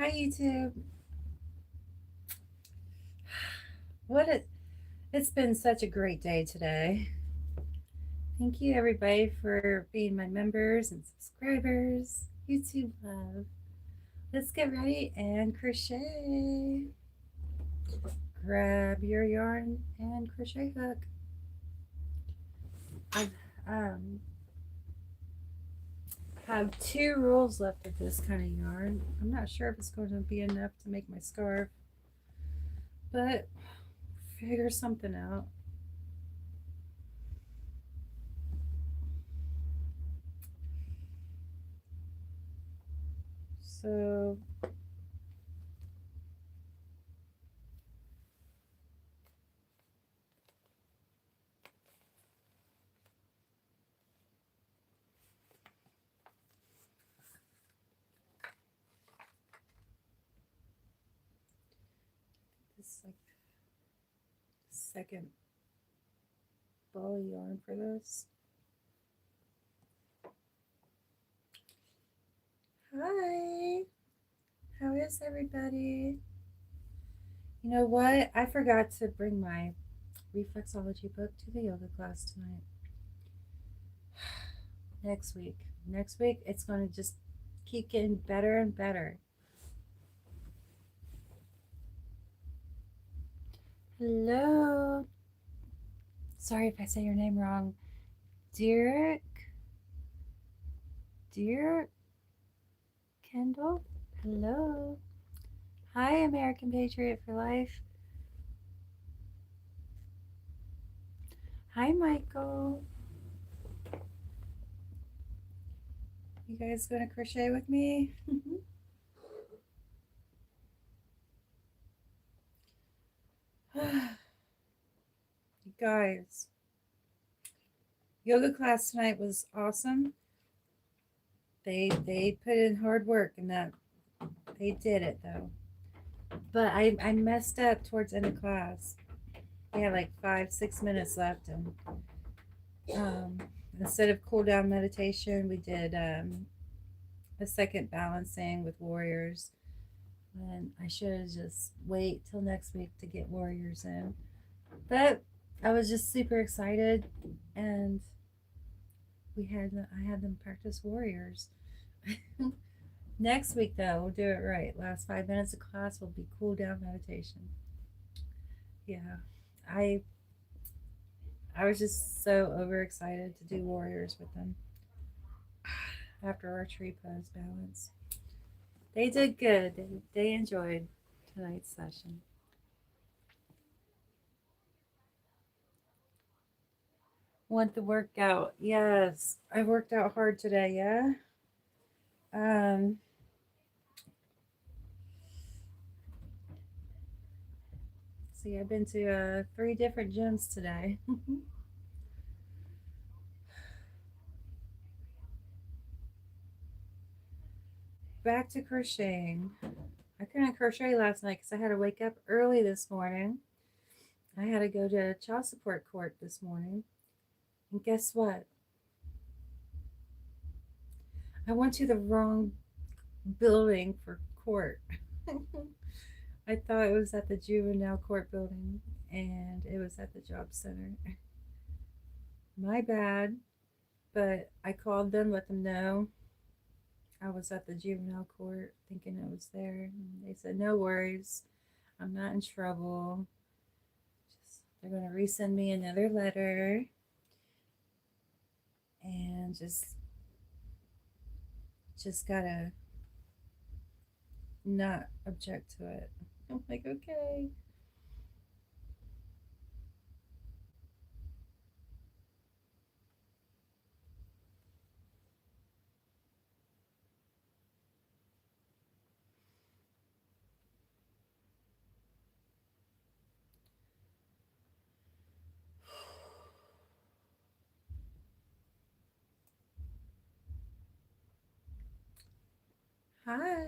Hi YouTube. What it it's been such a great day today. Thank you everybody for being my members and subscribers. YouTube love. Let's get ready and crochet. Grab your yarn and crochet hook. I um, have 2 rolls left of this kind of yarn. I'm not sure if it's going to be enough to make my scarf, but figure something out. So this is like second ball of yarn for this. Hi, how is everybody? You know what? I forgot to bring my reflexology book to the yoga class tonight. Next week. Next week, it's going to just keep getting better and better. Hello. Sorry if I say your name wrong. Derek? Dear Kendall? Hello. Hi, American Patriot for Life. Hi, Michael. You guys gonna crochet with me? You guys, yoga class tonight was awesome. They put in hard work and that they did it though. But I messed up towards end of class. We had like 5-6 minutes left, and um, instead of cool down meditation, we did a second balancing with warriors. And I should have just wait till next week to get warriors in. But I was just super excited, and I had them practice warriors. Next week though, we'll do it right. Last 5 minutes of class will be cool down meditation. Yeah, I I was just so overexcited to do warriors with them after our tree pose balance. They did good. They enjoyed tonight's session. Want the workout? Yes, I worked out hard today. Yeah. Um. See, I've been to 3 different gyms today. Back to crocheting. I couldn't crochet last night because I had to wake up early this morning. I had to go to child support court this morning. And guess what? I went to the wrong building for court. I thought it was at the juvenile court building and it was at the job center. My bad, but I called them, let them know I was at the juvenile court thinking it was there. And they said, no worries, I'm not in trouble. They're going to resend me another letter and just gotta not object to it. I'm like, okay. Hi.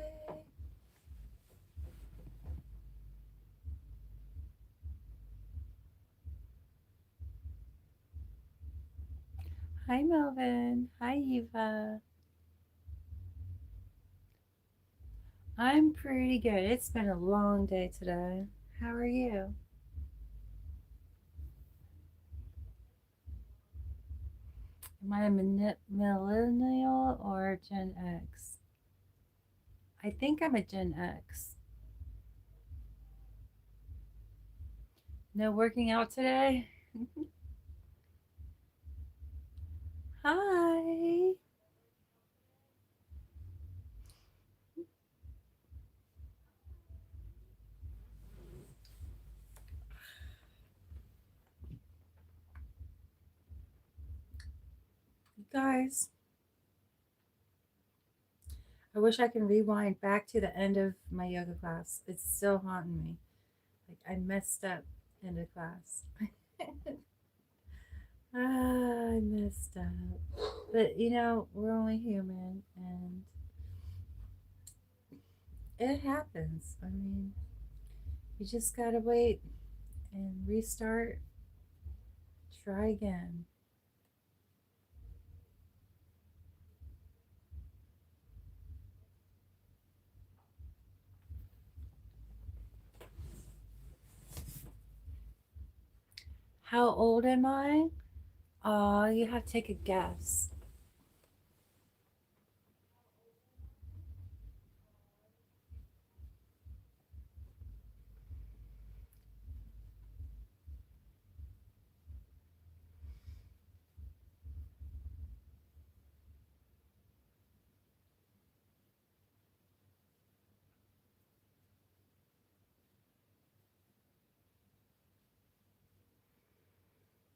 Hi, Melvin. Hi, Eva. I'm pretty good. It's been a long day today. How are you? Am I a millennial or Gen X? I think I'm a Gen X. No working out today? Hi. You guys, I wish I can rewind back to the end of my yoga class. It's still haunting me. Like I messed up in the class. I messed up. But we're only human and it happens. I mean, you just gotta wait and restart, try again. How old am I? You have to take a guess.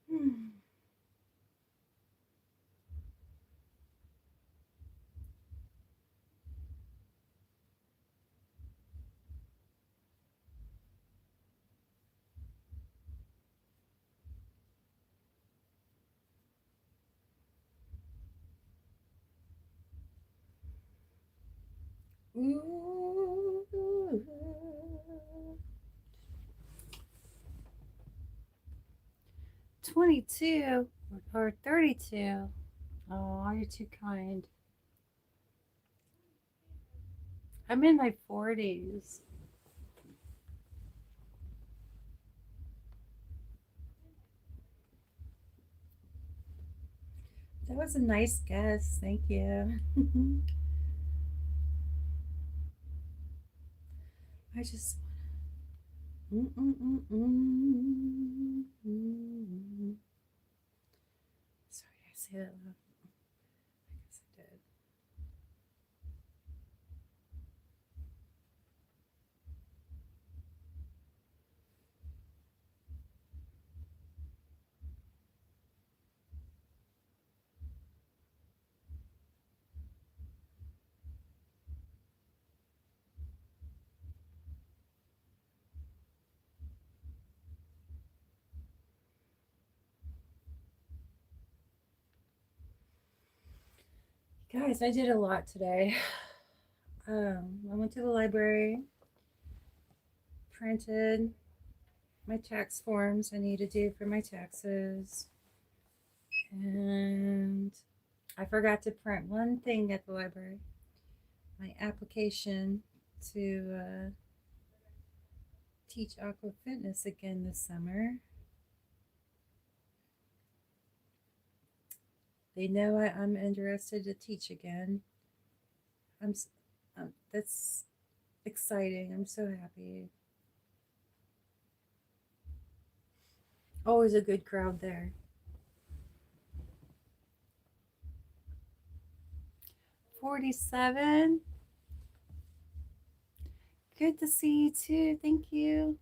Hmm. 22 or 32. Oh, you're too kind. I'm in my 40s. That was a nice guess. Thank you. I just. Sorry, I say that loud. I guess I did. Guys, I did a lot today. I went to the library, printed my tax forms I need to do for my taxes, and I forgot to print one thing at the library, my application to teach aqua fitness again this summer. They know I'm interested to teach again. I'm that's exciting. I'm so happy. Always a good crowd there. 47. Good to see you too. Thank you.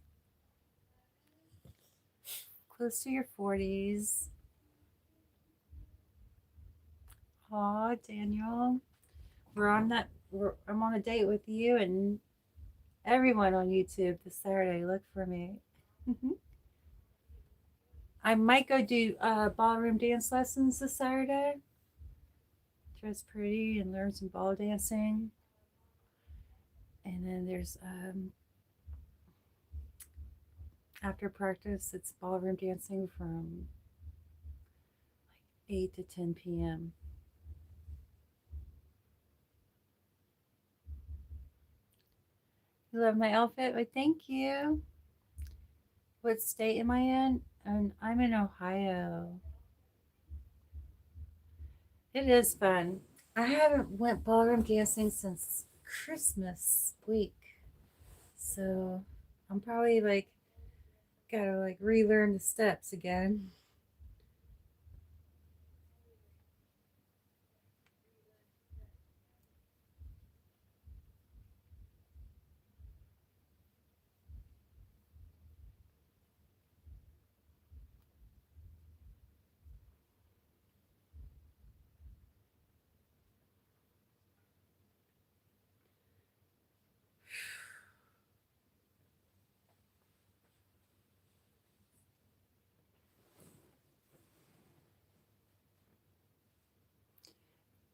Close to your 40s. Aw, Daniel. I'm on a date with you and everyone on YouTube this Saturday. Look for me. I might go do ballroom dance lessons this Saturday. Dress pretty and learn some ball dancing. And then there's after practice, it's ballroom dancing from 8 to 10 p.m. You love my outfit? Well, thank you. What state am I in? I'm in Ohio. It is fun. I haven't went ballroom dancing since Christmas week, so I'm probably like gotta like relearn the steps again.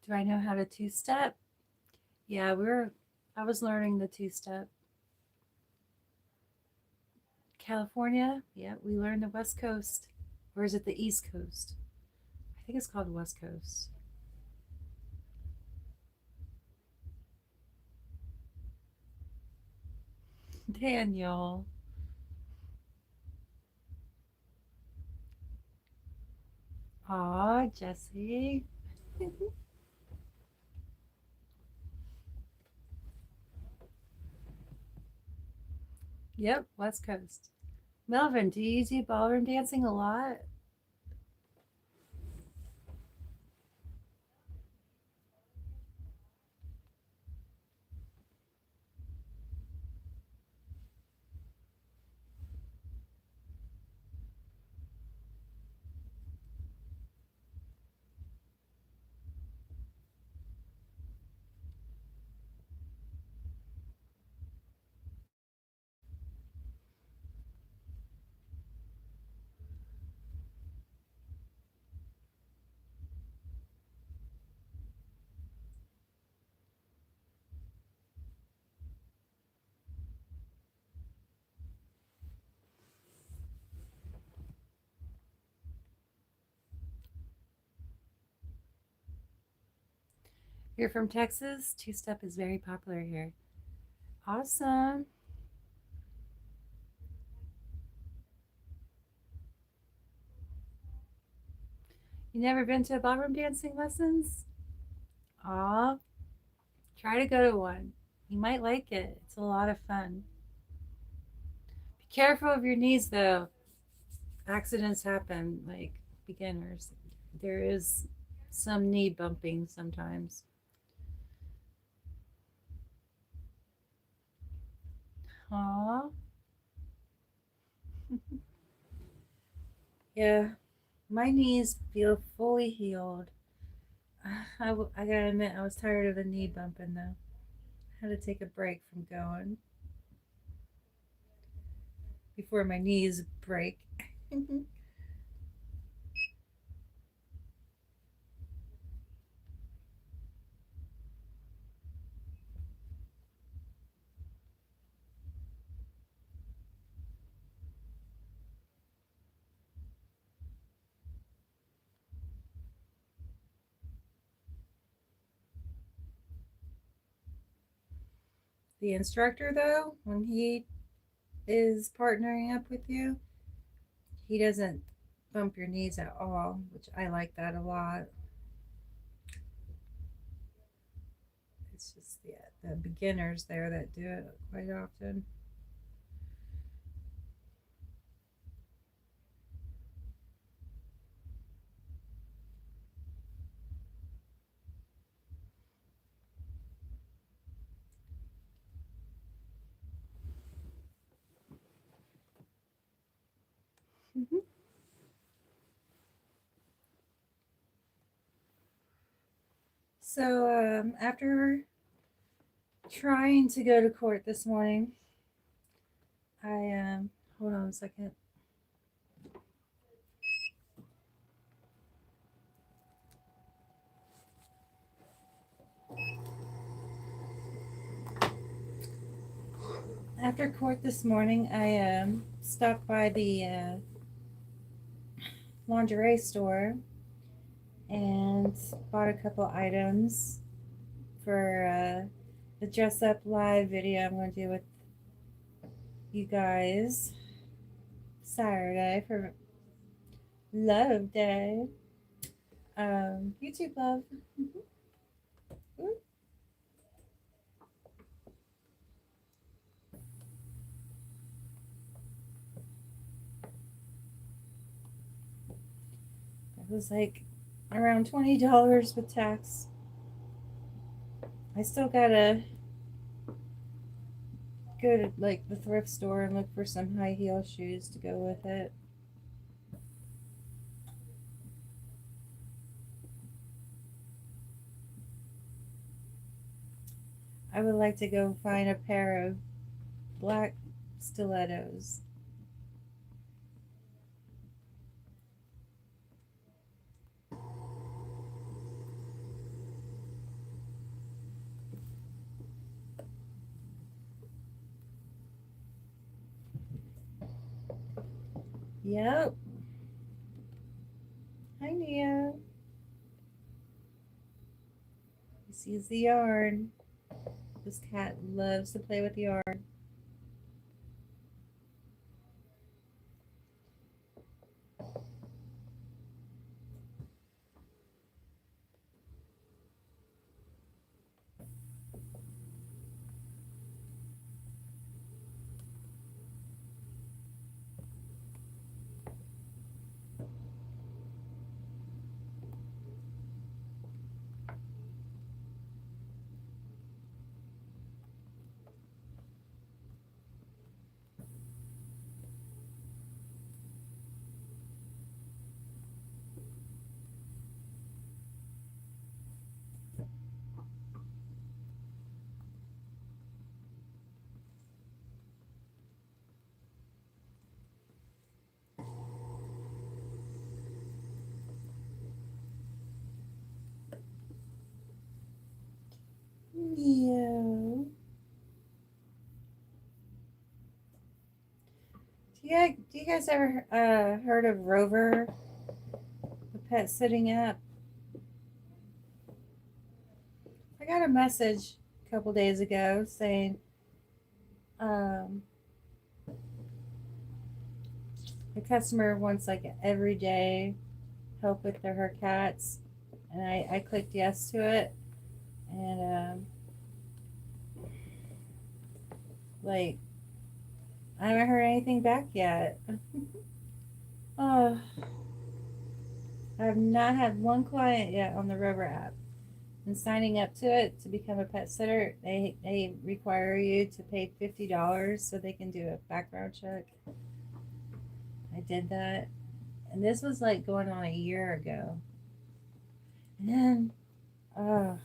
Do I know how to two step? Yeah, I was learning the two step. California? Yeah, we learned the West Coast. Or is it the East Coast? I think it's called West Coast. Daniel. Aw, Jesse. Yep, West Coast. Melvin, do you do ballroom dancing a lot? You're from Texas? Two step is very popular here. Awesome. You never been to a ballroom dancing lessons? Aw, try to go to one. You might like it. It's a lot of fun. Be careful of your knees though. Accidents happen, like beginners. There is some knee bumping sometimes. Aw. Yeah, my knees feel fully healed. I gotta admit, I was tired of the knee bumping though. I had to take a break from going before my knees break. The instructor, though, when he is partnering up with you, he doesn't bump your knees at all, which I like that a lot. It's just the beginners there that do it quite often. Mhm. So after trying to go to court this morning, I hold on a second. After court this morning, I stopped by the lingerie store and bought a couple items for the dress up live video I'm going to do with you guys Saturday for Love Day. YouTube love. It was like around $20 with tax. I still gotta go to like the thrift store and look for some high heel shoes to go with it. I would like to go find a pair of black stilettos. Yep. Hi, Nia. He sees the yarn. This cat loves to play with the yarn. Meow. Do you guys ever heard of Rover, the pet sitting app? I got a message a couple days ago saying the customer wants like everyday help with her cats, and I clicked yes to it, and like I haven't heard anything back yet. Oh, I have not had one client yet on the Rover app. And signing up to it to become a pet sitter, they require you to pay $50 so they can do a background check. I did that, and this was like going on a year ago. And then, oh,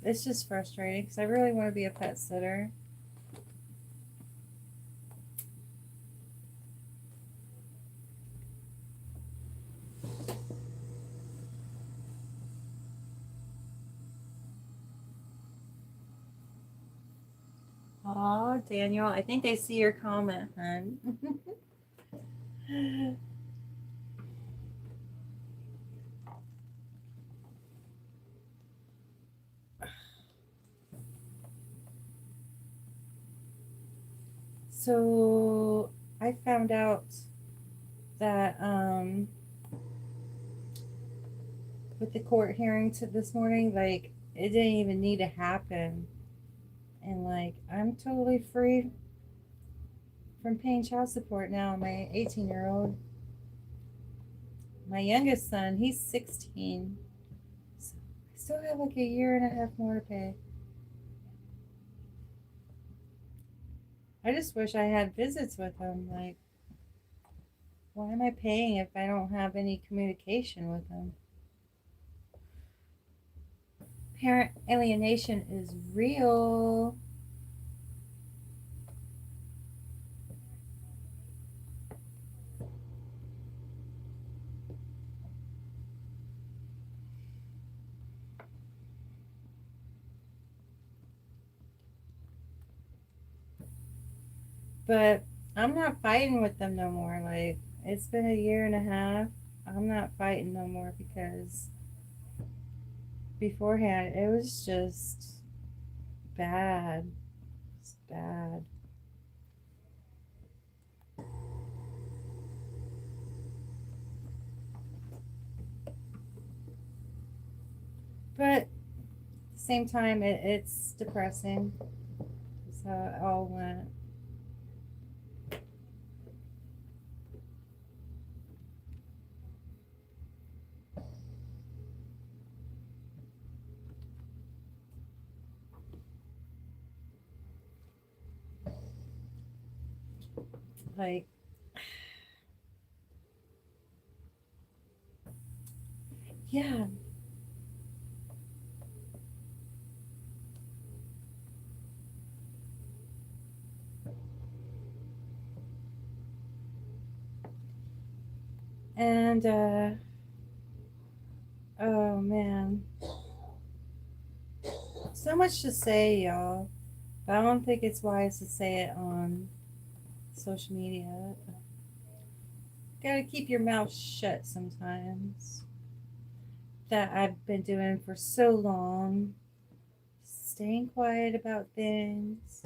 it's just frustrating because I really want to be a pet sitter. Oh, Daniel, I think they see your comment, hun. So I found out that with the court hearing to this morning, like it didn't even need to happen, and like I'm totally free from paying child support now. My 18-year-old, my youngest son, he's 16, so I still have like a year and a half more to pay. I just wish I had visits with him. Like, why am I paying if I don't have any communication with him? Parent alienation is real. But I'm not fighting with them no more. Like, it's been a year and a half. I'm not fighting no more because beforehand it was just bad. It's bad. But at the same time, it's depressing. So it all went. Like, yeah. And, oh man. So much to say, y'all. But I don't think it's wise to say it on social media. Gotta keep your mouth shut sometimes. That I've been doing for so long. Staying quiet about things.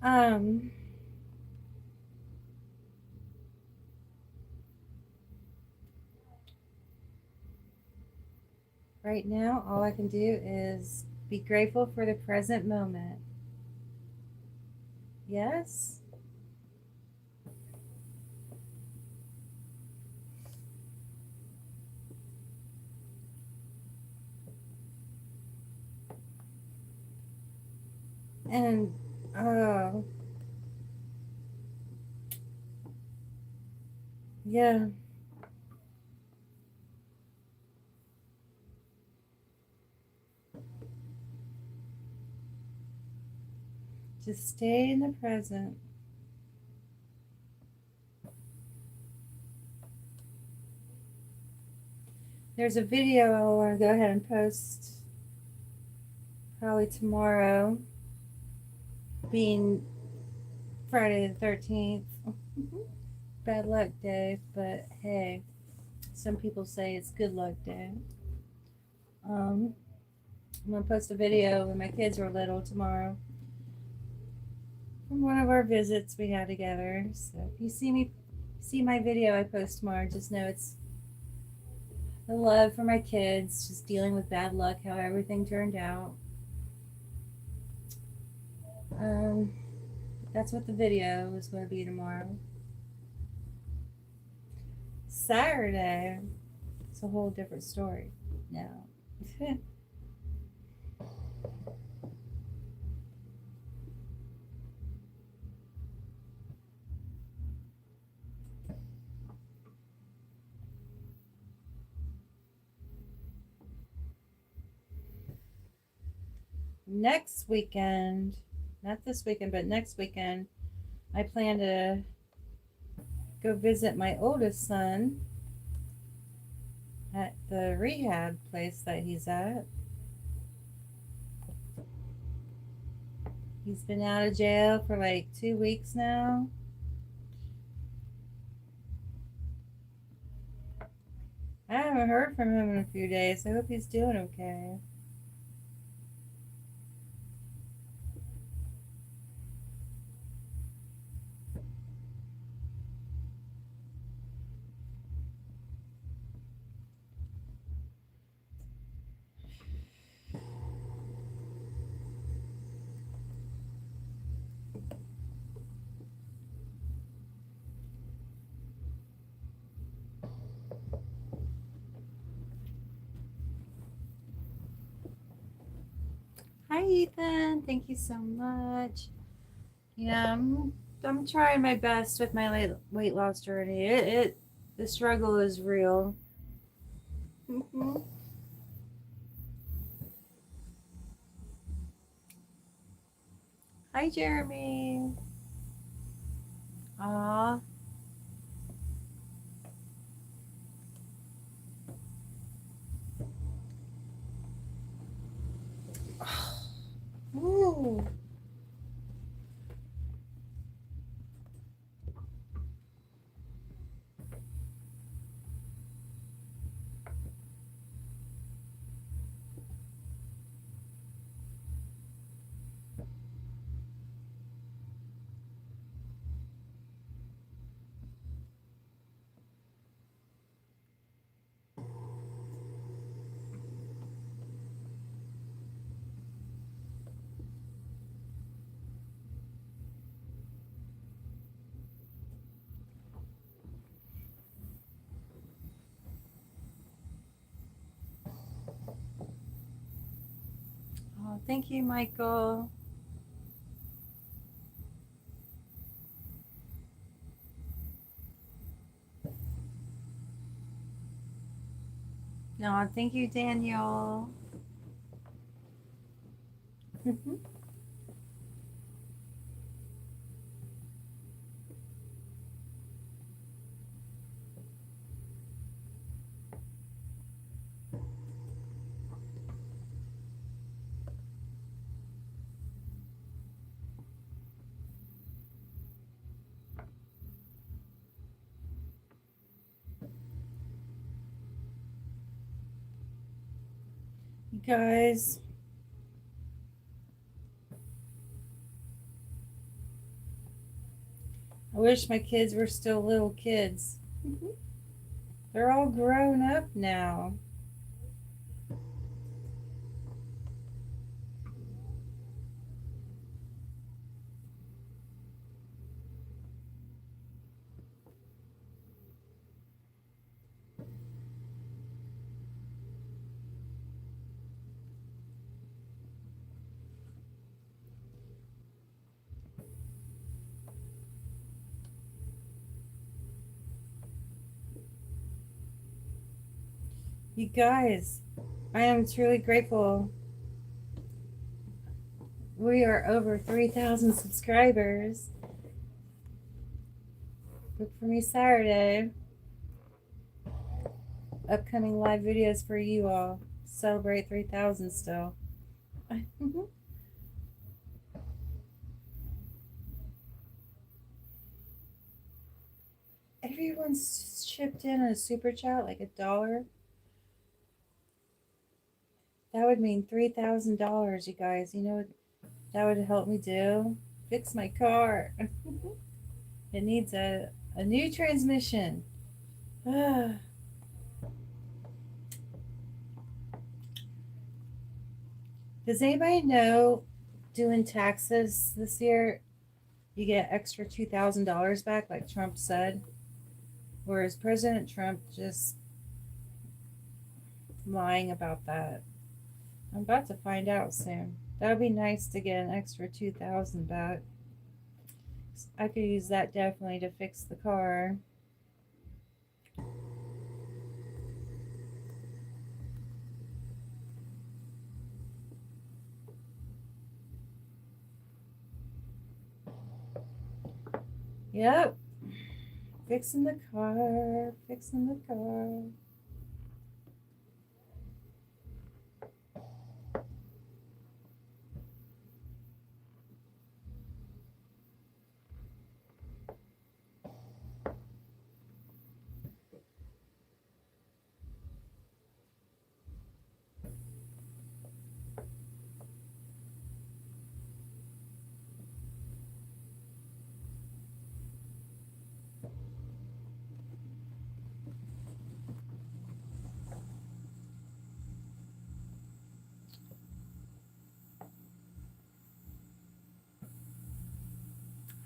Um, right now, all I can do is be grateful for the present moment. Yes? And, oh, yeah. Just stay in the present. There's a video I want to go ahead and post probably tomorrow, being Friday the 13th. Bad luck day, but hey, some people say it's good luck day. I'm gonna post a video when my kids were little tomorrow from one of our visits we had together. So if you see my video I post tomorrow, just know it's the love for my kids, just dealing with bad luck, how everything turned out. Um, that's what the video is going to be tomorrow. Saturday, it's a whole different story now. Next weekend, not this weekend, but next weekend, I plan to go visit my oldest son at the rehab place that he's at. He's been out of jail for like 2 weeks now. I haven't heard from him in a few days. I hope he's doing okay. Hi, Ethan. Thank you so much. Yeah, I'm trying my best with my weight loss journey. The struggle is real. Mhm. Hi, Jeremy. Aw. Ooh. thank you, Michael. No, thank you, Daniel. You guys, I wish my kids were still little kids. They're all grown up now. You guys, I am truly grateful. We are over 3,000 subscribers. Look for me Saturday. Upcoming live videos for you all. Celebrate 3,000 still. Everyone's chipped in a super chat like $1. That would mean $3,000, you guys. You know what that would help me do? Fix my car. It needs a new transmission. Does anybody know doing taxes this year, you get extra $2,000 back, like Trump said? Whereas President Trump just lying about that. I'm about to find out soon. That would be nice to get an extra 2,000 back. I could use that definitely to fix the car. Yep. Fixing the car. Fixing the car.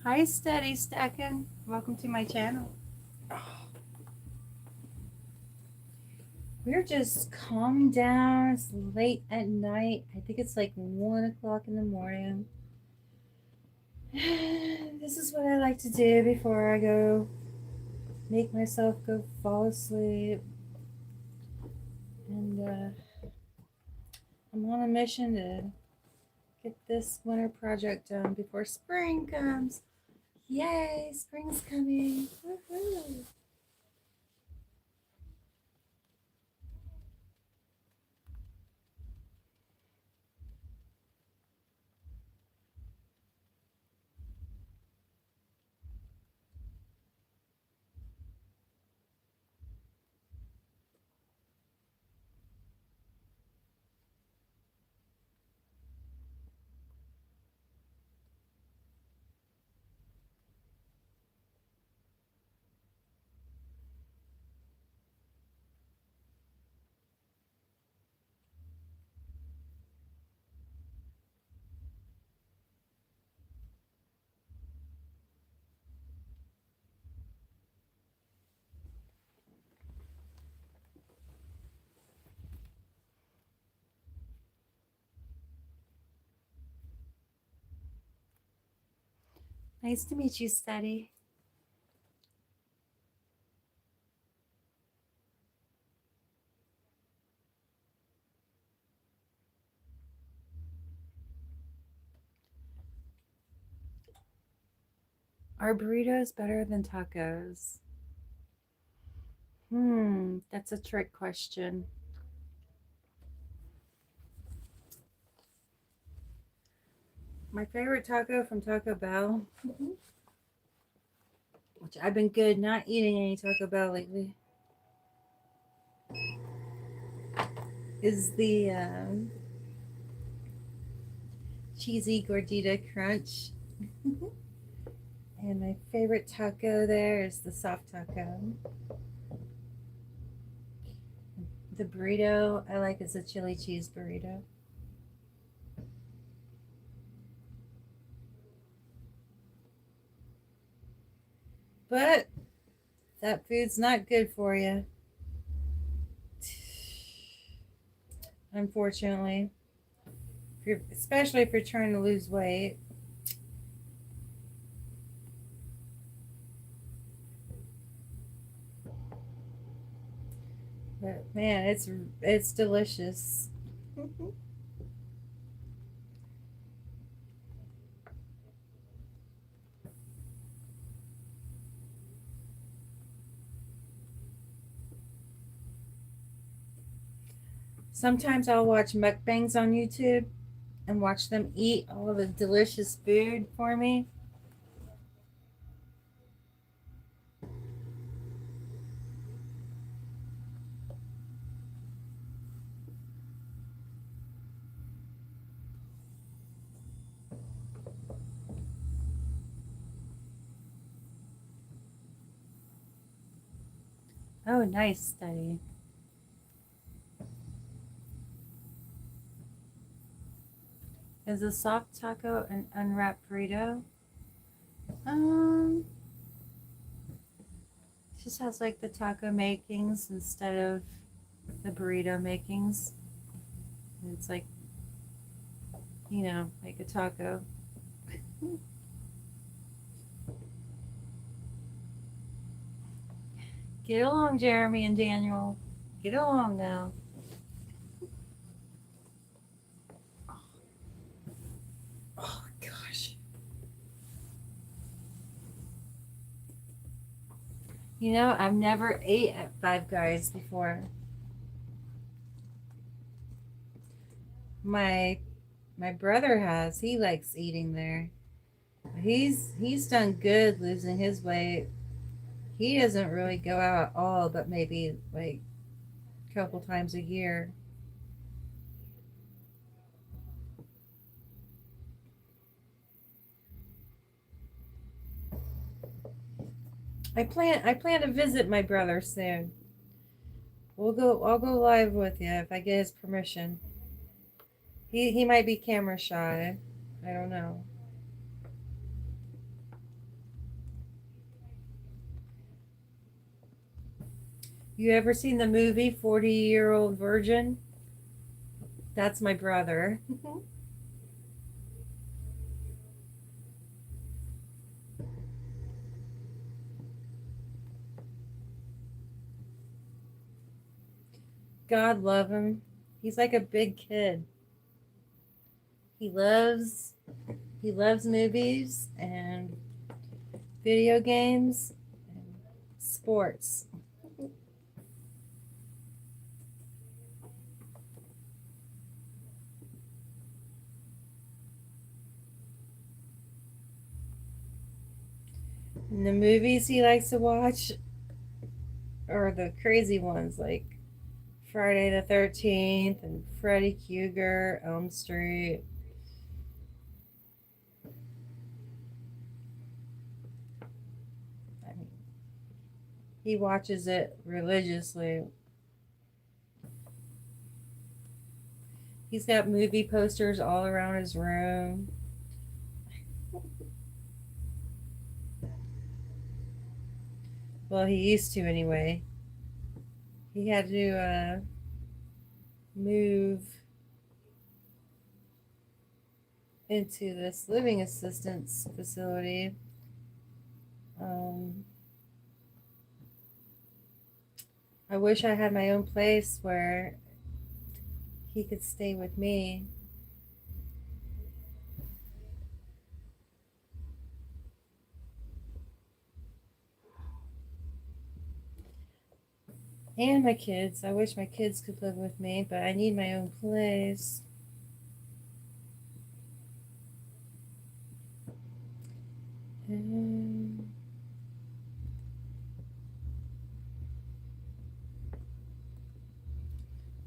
Hi, Steady Stacking. Welcome to my channel. We're just calming down. It's late at night. I think it's like 1 o'clock in the morning. This is what I like to do before I go make myself go fall asleep. And I'm on a mission to get this winter project done before spring comes. Yay, spring's coming. Woohoo. Nice to meet you, Steady. Are burritos better than tacos? That's a trick question. My favorite taco from Taco Bell, which I've been good not eating any Taco Bell lately, is the cheesy gordita crunch. And my favorite taco there is the soft taco. The burrito I like is a chili cheese burrito. But that food's not good for you, unfortunately. Especially if you're trying to lose weight. But man, it's delicious. Sometimes I'll watch mukbangs on YouTube and watch them eat all the delicious food for me. Oh, nice study. Is a soft taco an unwrapped burrito? Um, it just has like the taco makings instead of the burrito makings. It's like, like a taco. Get along, Jeremy and Daniel. Get along now. Oh, gosh. I've never ate at Five Guys before. My my brother has. He likes eating there. He's done good losing his weight. He doesn't really go out at all, but maybe like a couple times a year. I plan to visit my brother soon. I'll go live with you if I get his permission. He might be camera shy. I don't know. You ever seen the movie 40-Year-Old Virgin? That's my brother. God love him. He's like a big kid. He loves he loves movies and video games and sports. And the movies he likes to watch are the crazy ones like Friday the 13th and Freddy Krueger, Elm Street. I mean, he watches it religiously. He's got movie posters all around his room. Well, he used to anyway. He had to move into this living assistance facility Um, I wish I had my own place where he could stay with me. And my kids. I wish my kids could live with me, but I need my own place. And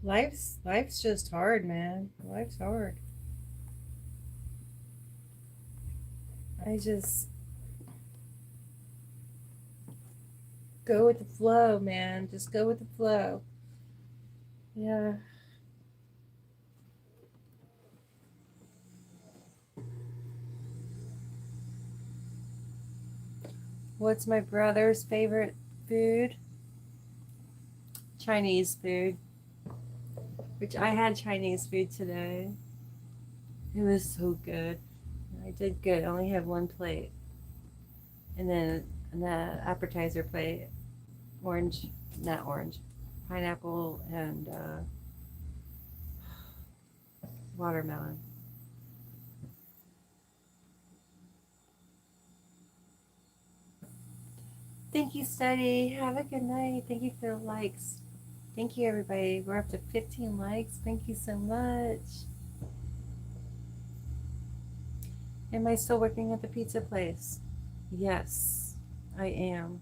life's just hard, man. Life's hard. I just go with the flow, man. Just go with the flow. Yeah. What's my brother's favorite food? Chinese food. Which I had Chinese food today. It was so good. I did good. I only had one plate. And then the appetizer plate, orange, not orange, pineapple and watermelon. Thank you, Steady. Have a good night. Thank you for the likes. Thank you, everybody. We're up to 15 likes. Thank you so much. Am I still working at the pizza place? Yes, I am.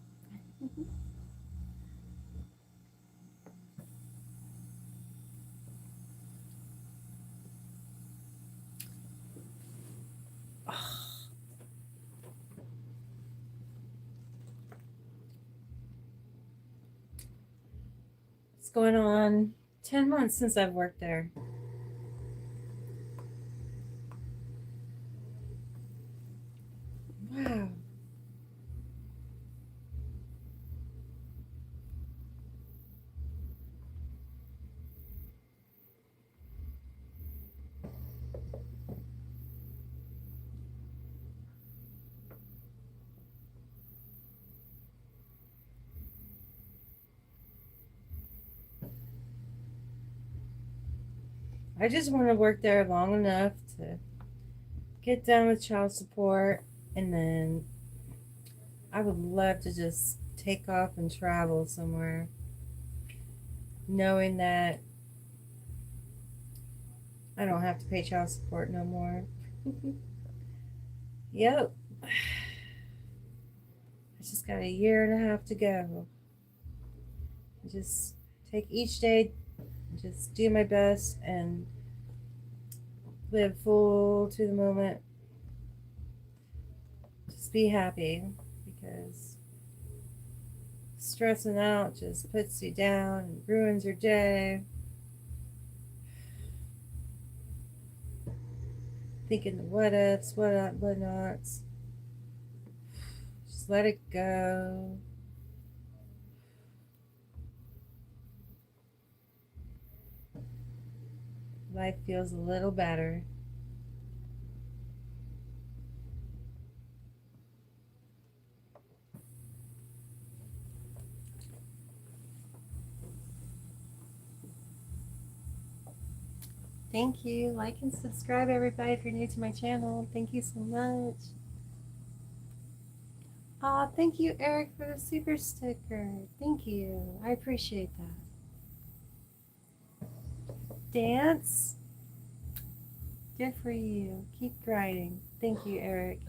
It's going on 10 months since I've worked there. Wow. I just want to work there long enough to get done with child support, and then I would love to just take off and travel somewhere, knowing that I don't have to pay child support no more. Yep. I just got a year and a half to go. Just take each day, just do my best, and live full to the moment. Just be happy, because stressing out just puts you down and ruins your day. Thinking the what ifs, what nots. Just let it go. Life feels a little better. Thank you. Like and subscribe, everybody, if you're new to my channel. Thank you so much. Aw, thank you, Eric, for the super sticker. Thank you. I appreciate that. Dance? Good for you. Keep grinding. Thank you, Eric.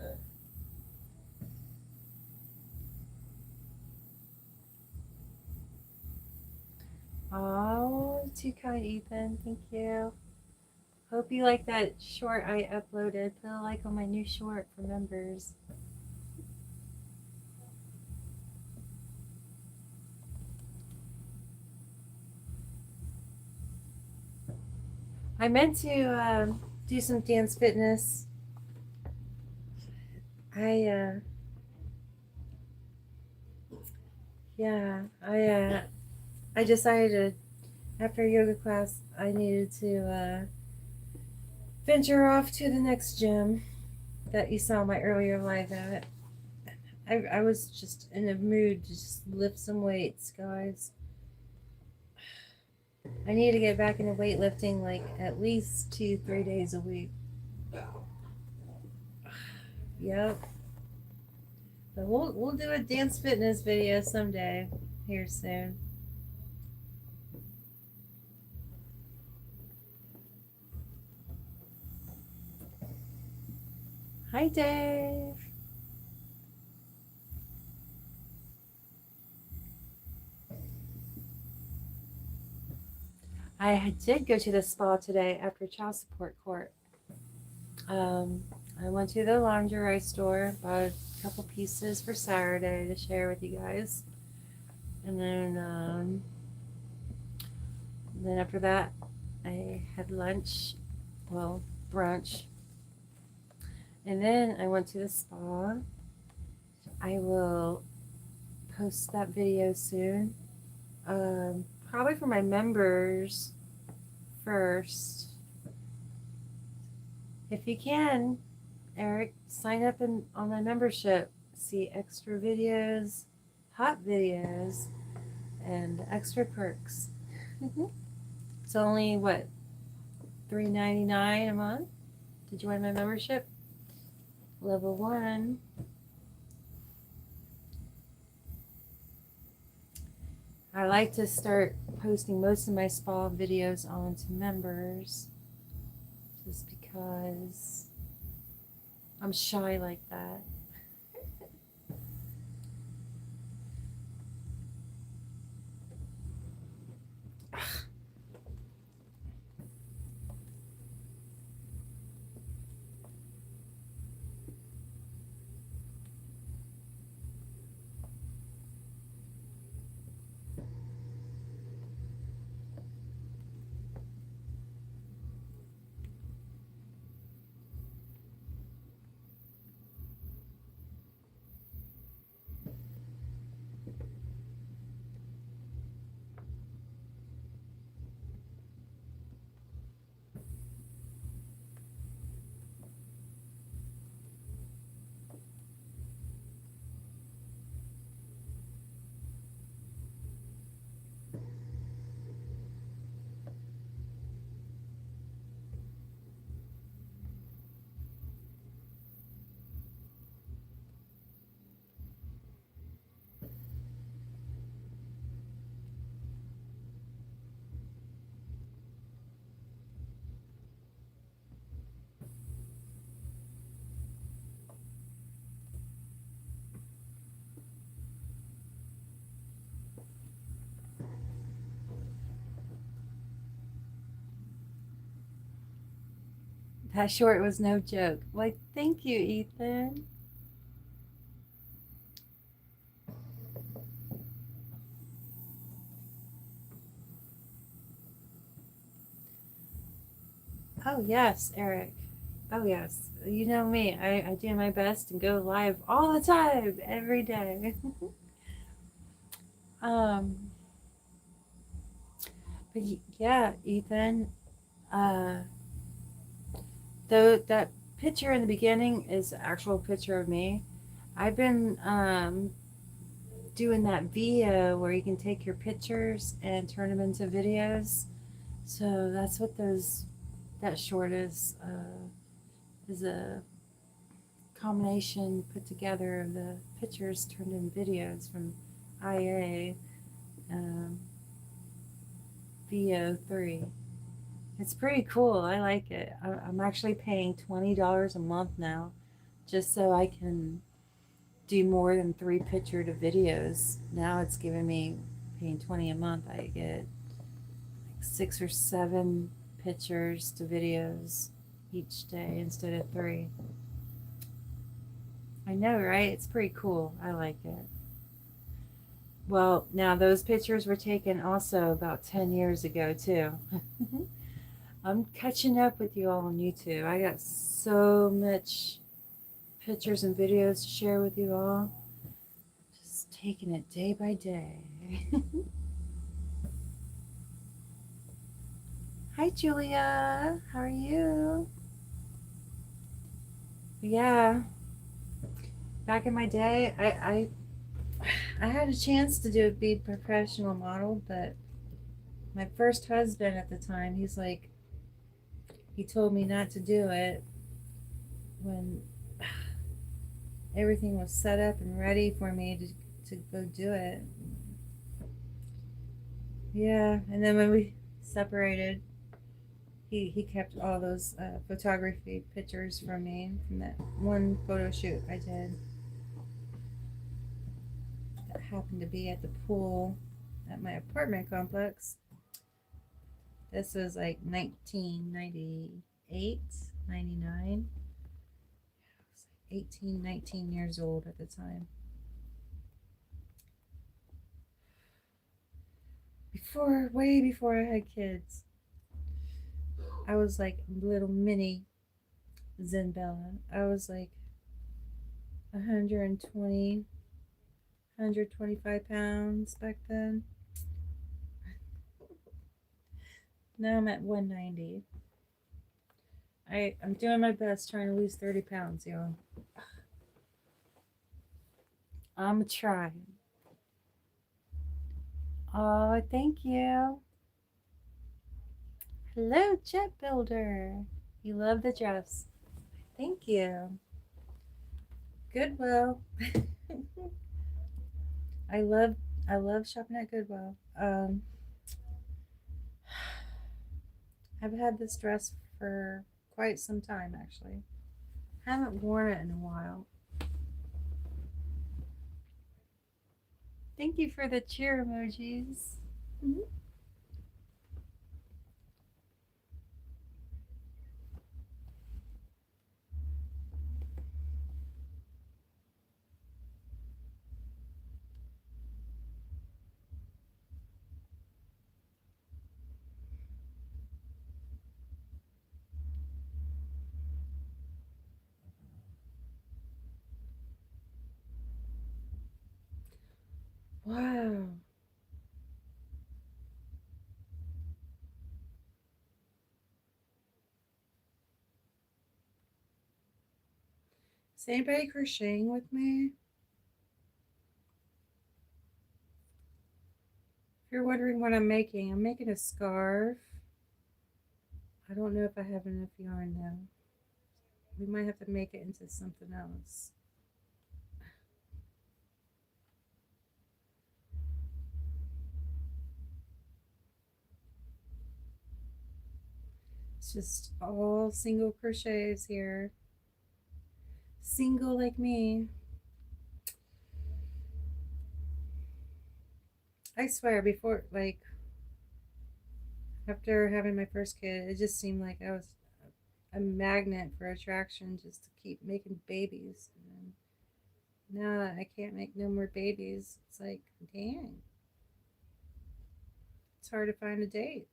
Oh, too kind, Ethan. Thank you. Hope you like that short I uploaded. Put a like on my new short for members. I meant to do some dance fitness. I decided after yoga class I needed to venture off to the next gym that you saw my earlier live at. I was just in a mood to just lift some weights, guys. I need to get back into weightlifting like at least 2-3 days a week. Yep. But we'll do a dance fitness video someday here soon. Hi, Dave. I did go to the spa today after child support court. I went to the lingerie store, bought a couple pieces for Saturday to share with you guys. And then after that, I had lunch, well, brunch. And then I went to the spa. I will post that video soon. Probably for my members first. If you can, Eric, sign up on my membership. See extra videos, hot videos, and extra perks. It's only, what, $3.99 a month to join my membership? Level 1. I like to start posting most of my spa videos onto members just because I'm shy like that. That short was no joke. Like, thank you, Ethan. Oh, yes, Eric. Oh, yes. You know me. I do my best and go live all the time, every day. But yeah, Ethan, though that picture in the beginning is an actual picture of me. I've been doing that video where you can take your pictures and turn them into videos. So that's what that short is a combination put together of the pictures turned in videos from IA VO3. It's pretty cool. I like it. I'm actually paying $20 a month now just so I can do more than 3 picture to videos. Now it's giving me, paying $20 a month, I get like 6 or 7 pictures to videos each day instead of 3. I know, right? It's pretty cool. I like it. Well, now those pictures were taken also about 10 years ago too. I'm catching up with you all on YouTube. I got so much pictures and videos to share with you all. Just taking it day by day. Hi, Julia. How are you? Yeah. Back in my day, I had a chance to be professional model, but my first husband at the time, he's like, he told me not to do it when everything was set up and ready for me to go do it. Yeah, and then when we separated, he kept all those photography pictures from me from that one photo shoot I did that happened to be at the pool at my apartment complex. This was like 1998, 99. I was like 18, 19 years old at the time. Way before I had kids. I was like little mini Zen Bella. I was like 120, 125 pounds back then. Now I'm at 190. I'm doing my best trying to lose 30 pounds, y'all. I'm trying. Oh, thank you. Hello, Jet Builder. You love the dress. Thank you. Goodwill. I love I love shopping at Goodwill. I've had this dress for quite some time actually. Haven't worn it in a while. Thank you for the cheer emojis. Mm-hmm. Wow. Is anybody crocheting with me? If you're wondering what I'm making a scarf. I don't know if I have enough yarn though. We might have to make it into something else. It's just all single crochets here. Single like me. I swear, before, like, after having my first kid, it just seemed like I was a magnet for attraction just to keep making babies. And now that I can't make no more babies, it's like, dang, it's hard to find a date.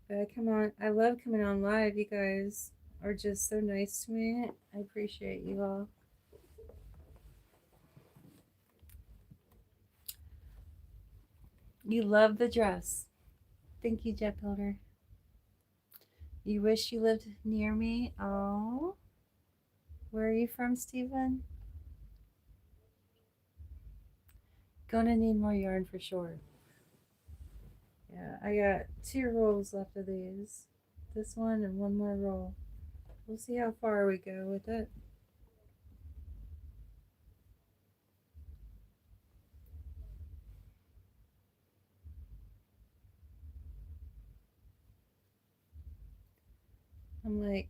But I love coming on live. You guys are just so nice to me. I appreciate you all. You love the dress. Thank you, Jet Builder. You wish you lived near me. Oh, where are you from, Stephen? Gonna need more yarn for sure. Yeah, I got 2 rolls left of these. This one and one more roll. We'll see how far we go with it. I'm like,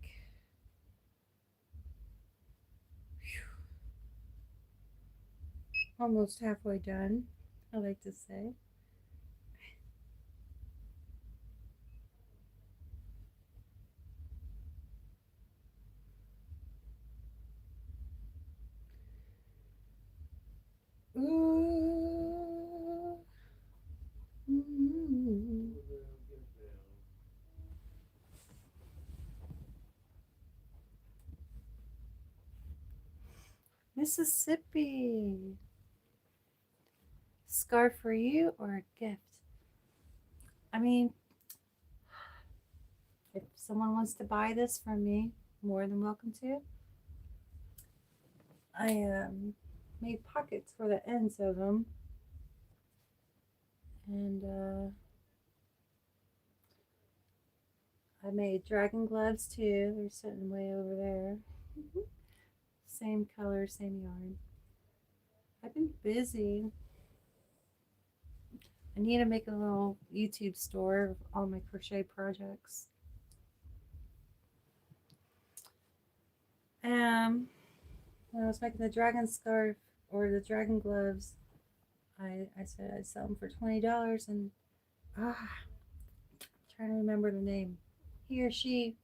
almost halfway done, I like to say. Ooh. Mm-hmm. Mississippi. Scarf for you or a gift? I mean, if someone wants to buy this from me, more than welcome to. I made pockets for the ends of them, and I made dragon gloves too. They're sitting way over there. Same color, same yarn. I've been busy. I need to make a little YouTube store of all my crochet projects. When I was making the dragon scarf or the dragon gloves, I said I'd sell them for $20, and I'm trying to remember the name. He or she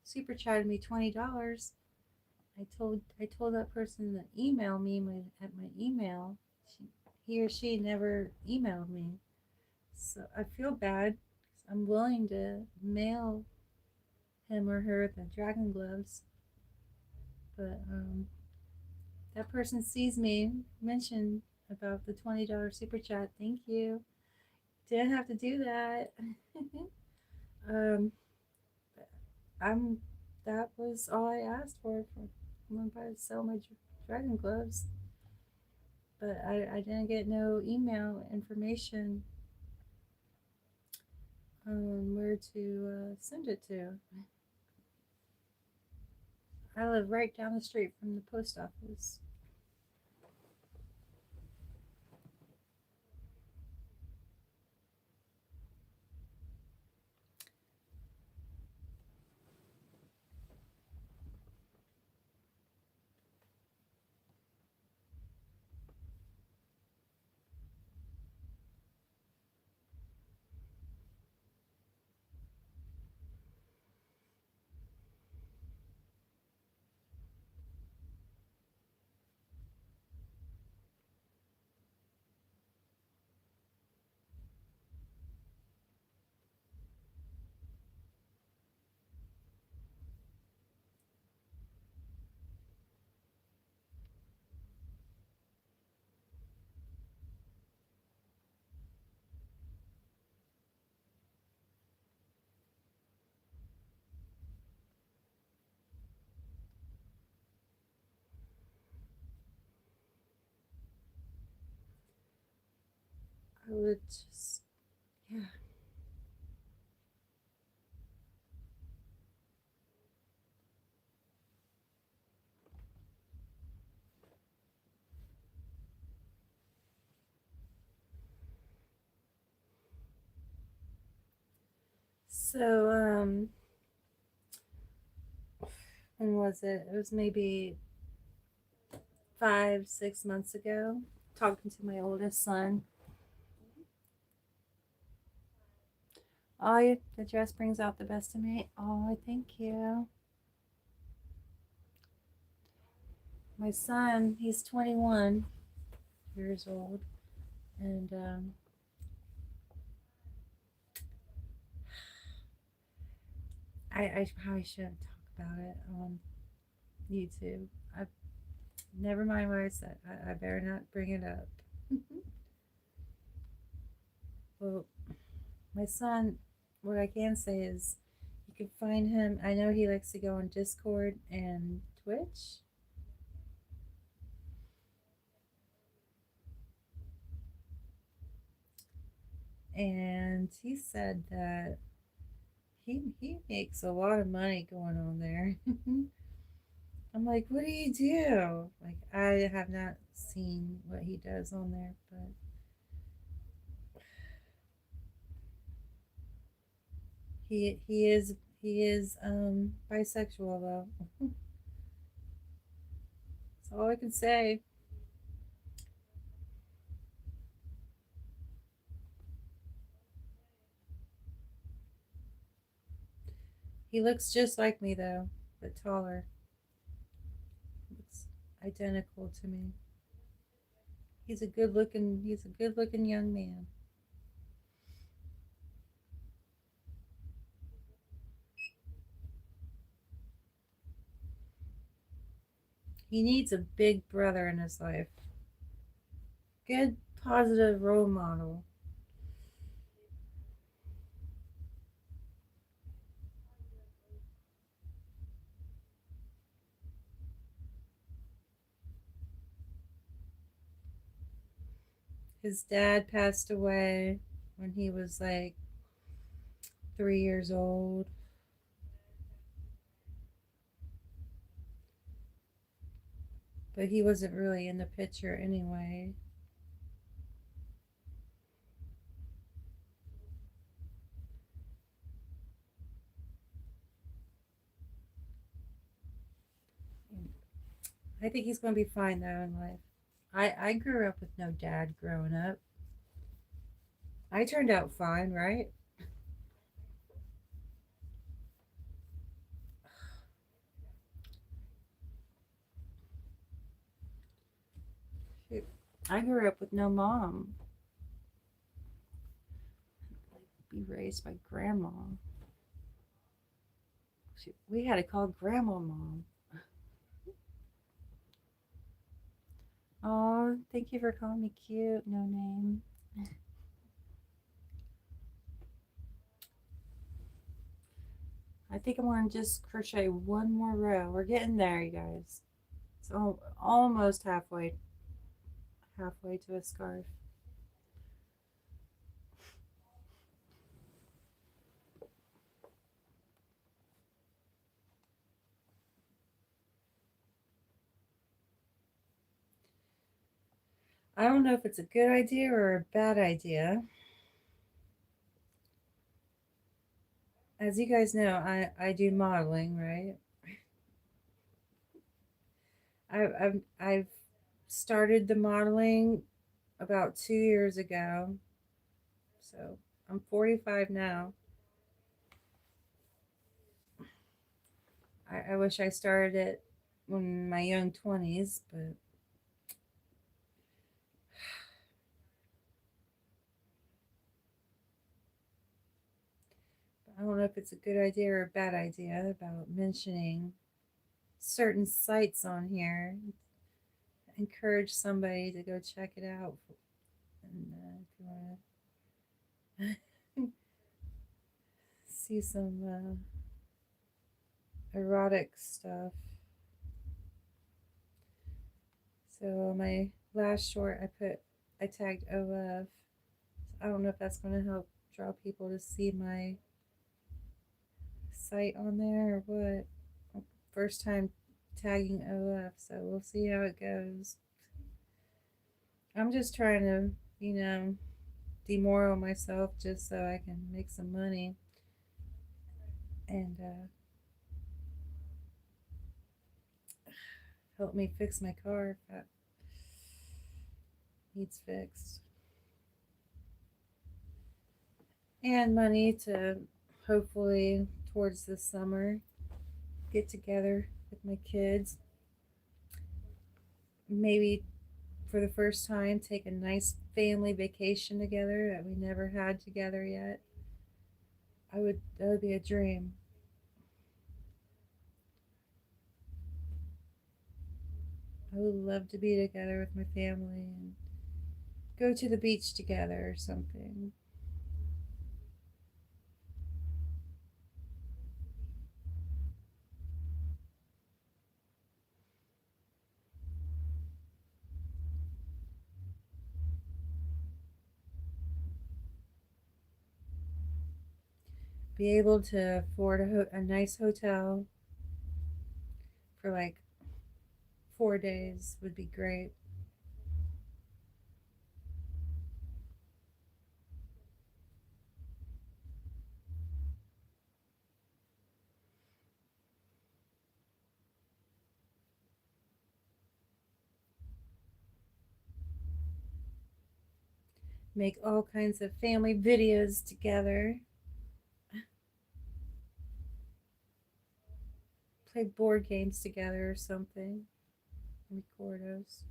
super chatted me $20. I told that person to email me at my email. He or she never emailed me, so I feel bad. I'm willing to mail him or her the dragon gloves, but that person sees me mention about the $20 super chat. Thank you. Didn't have to do that. um, I'm. That was all I asked for when I sell my dragon gloves. But I didn't get no email information on where to send it to. I live right down the street from the post office. I would just, yeah. So, when was it? It was maybe 5, 6 months ago. Talking to my oldest son. Oh, the dress brings out the best in me. Oh, thank you. My son, he's 21 years old, and I probably shouldn't talk about it on YouTube. I never mind what I said. I better not bring it up. Well, my son, what I can say is you can find him. I know he likes to go on Discord and Twitch. And he said that he makes a lot of money going on there. I'm like, what do you do? Like, I have not seen what he does on there, but he is bisexual though. That's all I can say. He looks just like me though, but taller. Looks identical to me. He's a good looking young man. He needs a big brother in his life. Good positive role model. His dad passed away when he was like 3 years old. But he wasn't really in the picture anyway. I think he's going to be fine though in life. I grew up with no dad growing up. I turned out fine, right? Shoot. I grew up with no mom. Be raised by grandma. Shoot. We had to call grandma mom. Oh, thank you for calling me cute. No name. I think I'm going to just crochet one more row. We're getting there, you guys. It's almost halfway to a scarf. I don't know if it's a good idea or a bad idea. As you guys know, I do modeling, right? I've started the modeling about 2 years ago, so I'm 45 now. I wish I started it in my young 20s, but I don't know if it's a good idea or a bad idea about mentioning certain sites on here. Encourage somebody to go check it out. And if you want to see some erotic stuff. So my last short, I tagged OF. I don't know if that's going to help draw people to see my site on there or what. First time tagging OF, so we'll see how it goes. I'm just trying to, demoral myself just so I can make some money and help me fix my car if that needs fixed. And money to hopefully towards the summer get together with my kids. Maybe for the first time take a nice family vacation together that we never had together yet. That would be a dream. I would love to be together with my family and go to the beach together or something. Be able to afford a nice hotel for like 4 days would be great. Make all kinds of family videos together. Play board games together or something. Record those.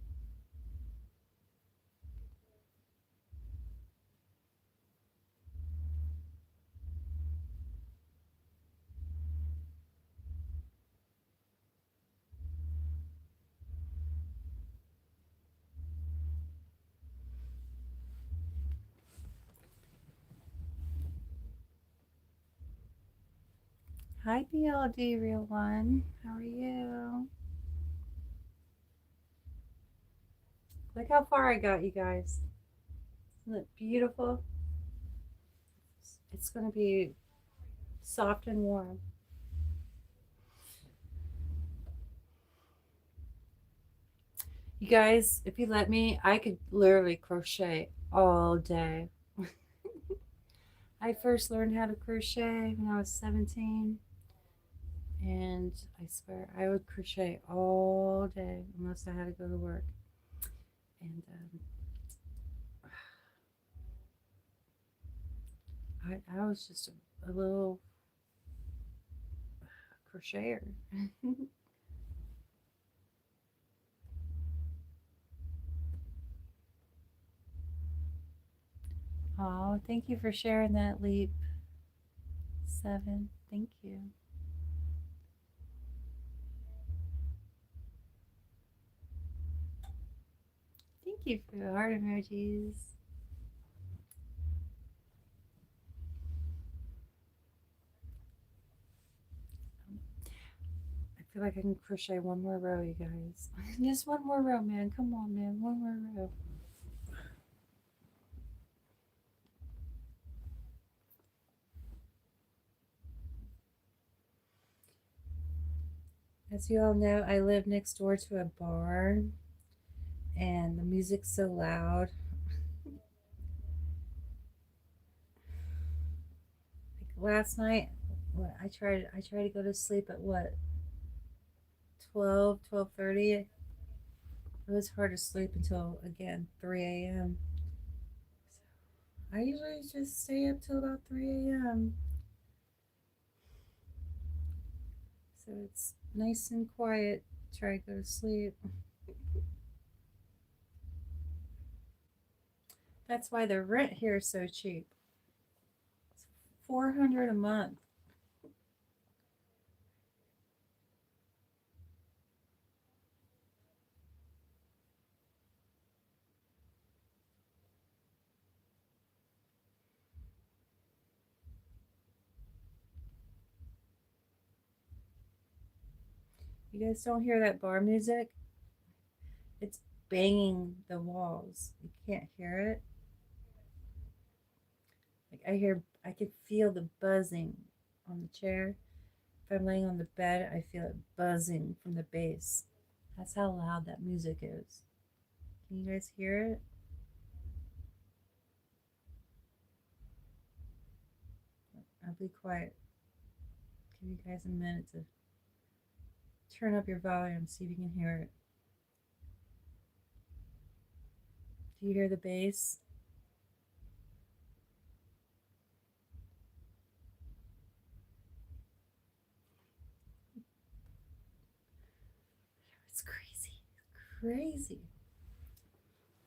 Hi, BLD Real One. How are you? Look how far I got, you guys. Isn't it beautiful? It's going to be soft and warm. You guys, if you let me, I could literally crochet all day. I first learned how to crochet when I was 17, and I swear I would crochet all day unless I had to go to work. And I was just a little crocheter. Oh, thank you for sharing that, Leap 7. Thank you. Thank you for the heart emojis. I feel like I can crochet one more row, you guys. Just one more row, man. Come on, man. One more row. As you all know, I live next door to a bar, and the music's so loud. Like last night, I tried to go to sleep at what, 12:30. It was hard to sleep until again 3 a.m. I usually just stay up till about 3 a.m. So it's nice and quiet. Try to go to sleep. That's why the rent here is so cheap. It's $400 a month. You guys don't hear that bar music? It's banging the walls. You can't hear it. Like I could feel the buzzing on the chair. If I'm laying on the bed, I feel it buzzing from the bass. That's how loud that music is. Can you guys hear it? I'll be quiet. Give you guys a minute to turn up your volume, see if you can hear it. Do you hear the bass? It's crazy. It's crazy.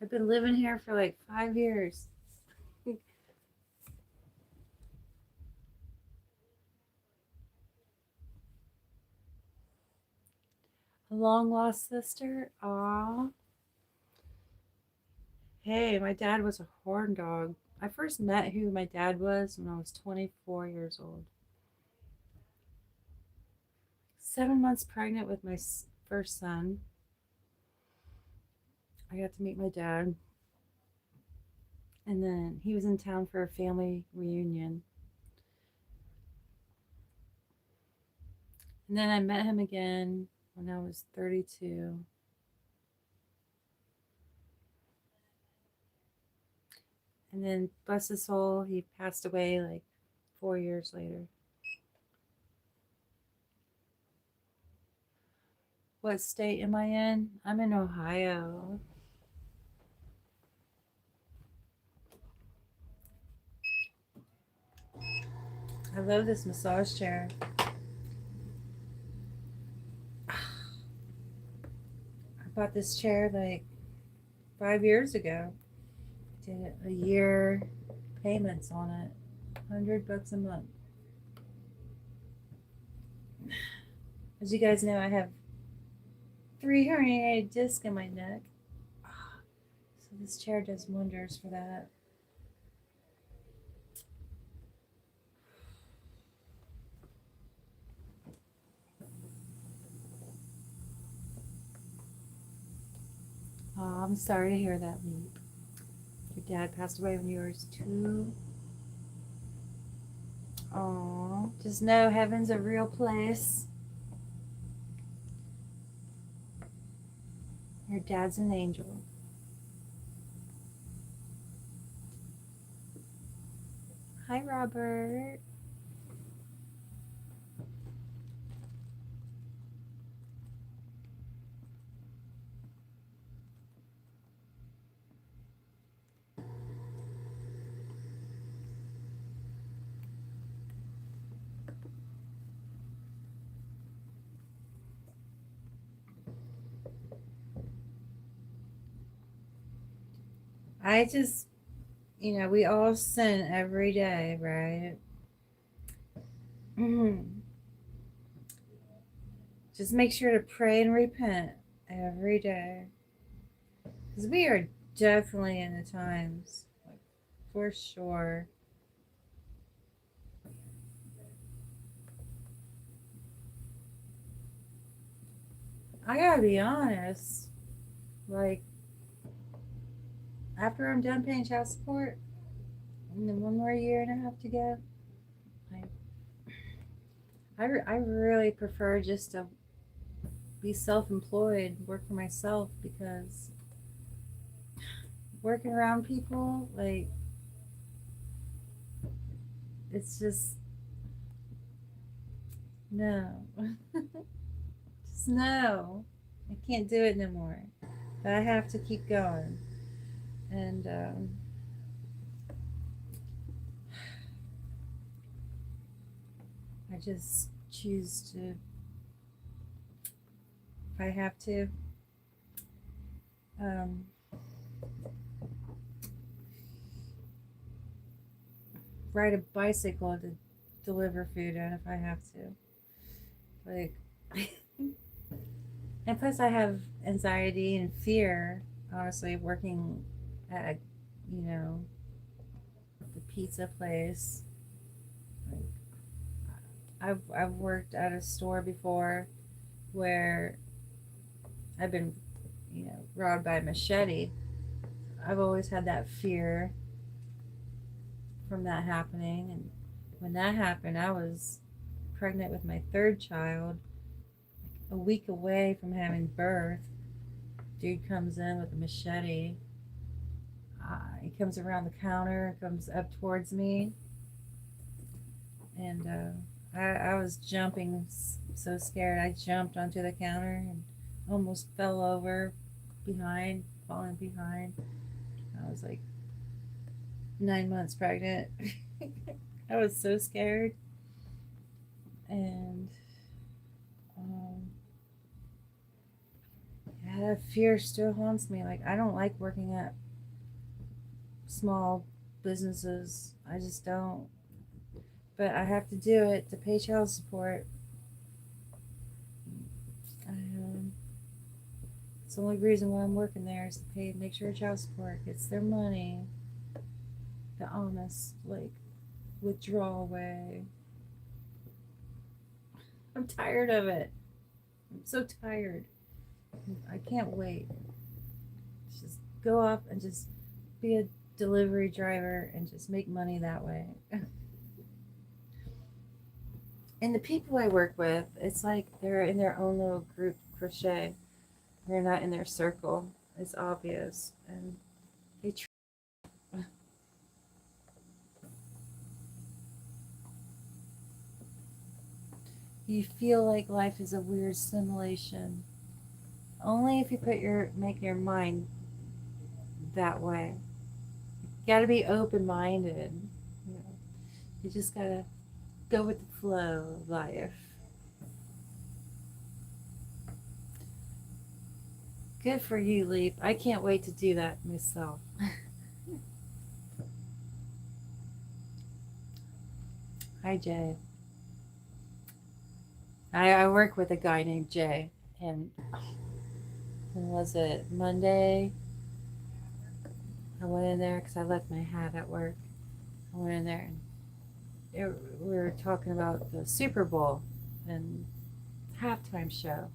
I've been living here for like 5 years. A long lost sister? Aw. Hey, my dad was a horn dog. I first met who my dad was when I was 24 years old. 7 months pregnant with my first son. I got to meet my dad. And then he was in town for a family reunion. And then I met him again when I was 32. And then, bless his soul, he passed away like 4 years later. What state am I in? I'm in Ohio. I love this massage chair. I bought this chair like 5 years ago. Did a year payments on it, $100 a month. As you guys know, I have 3 herniated discs in my neck. So this chair does wonders for that. Oh, I'm sorry to hear that, Leap. Your dad passed away when you were 2. Oh, just know heaven's a real place. Your dad's an angel. Hi, Robert. I just, we all sin every day, right? Just make sure to pray and repent every day. Because we are definitely in the times, like, for sure. I gotta be honest, like, after I'm done paying child support, and then one more year and a half to go, like, I really prefer just to be self-employed, work for myself, because working around people, like, it's just no. Just no. I can't do it no more. But I have to keep going. And I just choose to, if I have to, um, ride a bicycle to deliver food in if I have to. Like, and plus I have anxiety and fear, honestly, working at, the pizza place. Like, I've worked at a store before where I've been, robbed by a machete. I've always had that fear from that happening. And when that happened, I was pregnant with my 3rd child, a week away from having birth. Dude comes in with a machete. He comes around the counter, comes up towards me, and I was jumping, so scared. I jumped onto the counter and almost fell over falling behind. I was like 9 months pregnant. I was so scared. And yeah, that fear still haunts me. Like, I don't like working at small businesses. I just don't. But I have to do it to pay child support. It's the only reason why I'm working there is to make sure child support gets their money the honest, like, withdrawal way. I'm tired of it. I'm so tired. I can't wait. Just go off and just be a delivery driver and just make money that way. And the people I work with, it's like they're in their own little group crochet. They're not in their circle. It's obvious. And they you feel like life is a weird simulation. Only if you make your mind that way. You gotta be open minded. You just gotta go with the flow of life. Good for you, Leap. I can't wait to do that myself. Hi, Jay. I work with a guy named Jay, and when was it? Monday? I went in there because I left my hat at work. I went in there and we were talking about the Super Bowl and halftime show.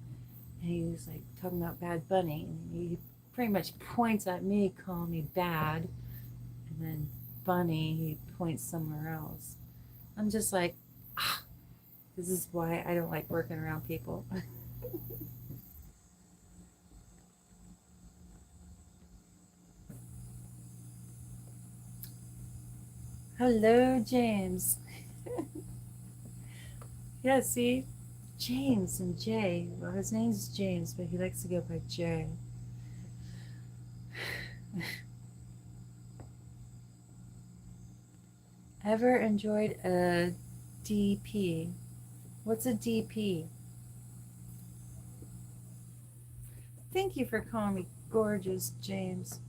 And he was like talking about Bad Bunny. And he pretty much points at me, calling me bad. And then Bunny, he points somewhere else. I'm just like, ah, this is why I don't like working around people. Hello, James. Yeah, see? James and Jay. Well, his name's James, but he likes to go by Jay. Ever enjoyed a DP? What's a DP? Thank you for calling me gorgeous, James.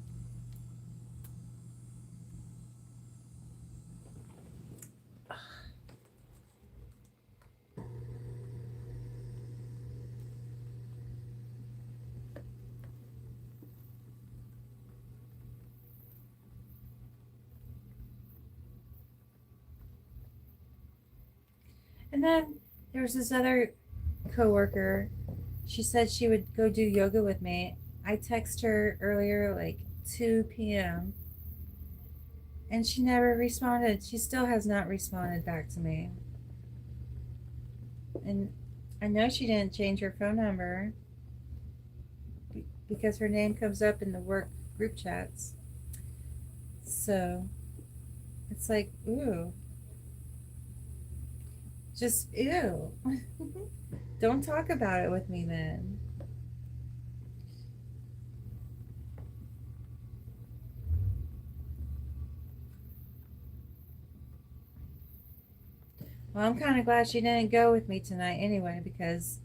And then there was this other coworker. She said she would go do yoga with me. I texted her earlier, like 2 p.m., and she never responded. She still has not responded back to me. And I know she didn't change her phone number because her name comes up in the work group chats. So it's like, ooh, just ew. Don't talk about it with me then. Well, I'm kind of glad she didn't go with me tonight anyway, because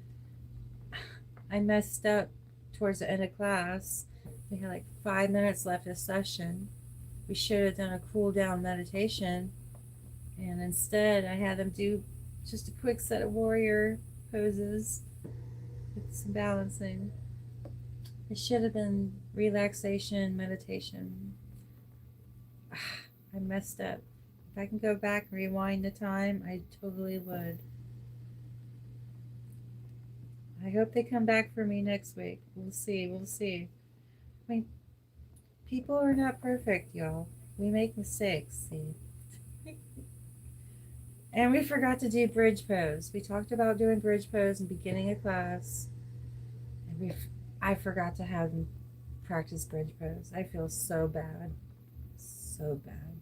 I messed up towards the end of class. We had like 5 minutes left of session. We should have done a cool down meditation, and instead I had them do just a quick set of warrior poses with some balancing. It should have been relaxation, meditation. I messed up. If I can go back and rewind the time, I totally would. I hope they come back for me next week. We'll see. We'll see. I mean, people are not perfect, y'all. We make mistakes, see. And we forgot to do bridge pose. We talked about doing bridge pose in the beginning of class. And I forgot to have them practice bridge pose. I feel so bad. So bad.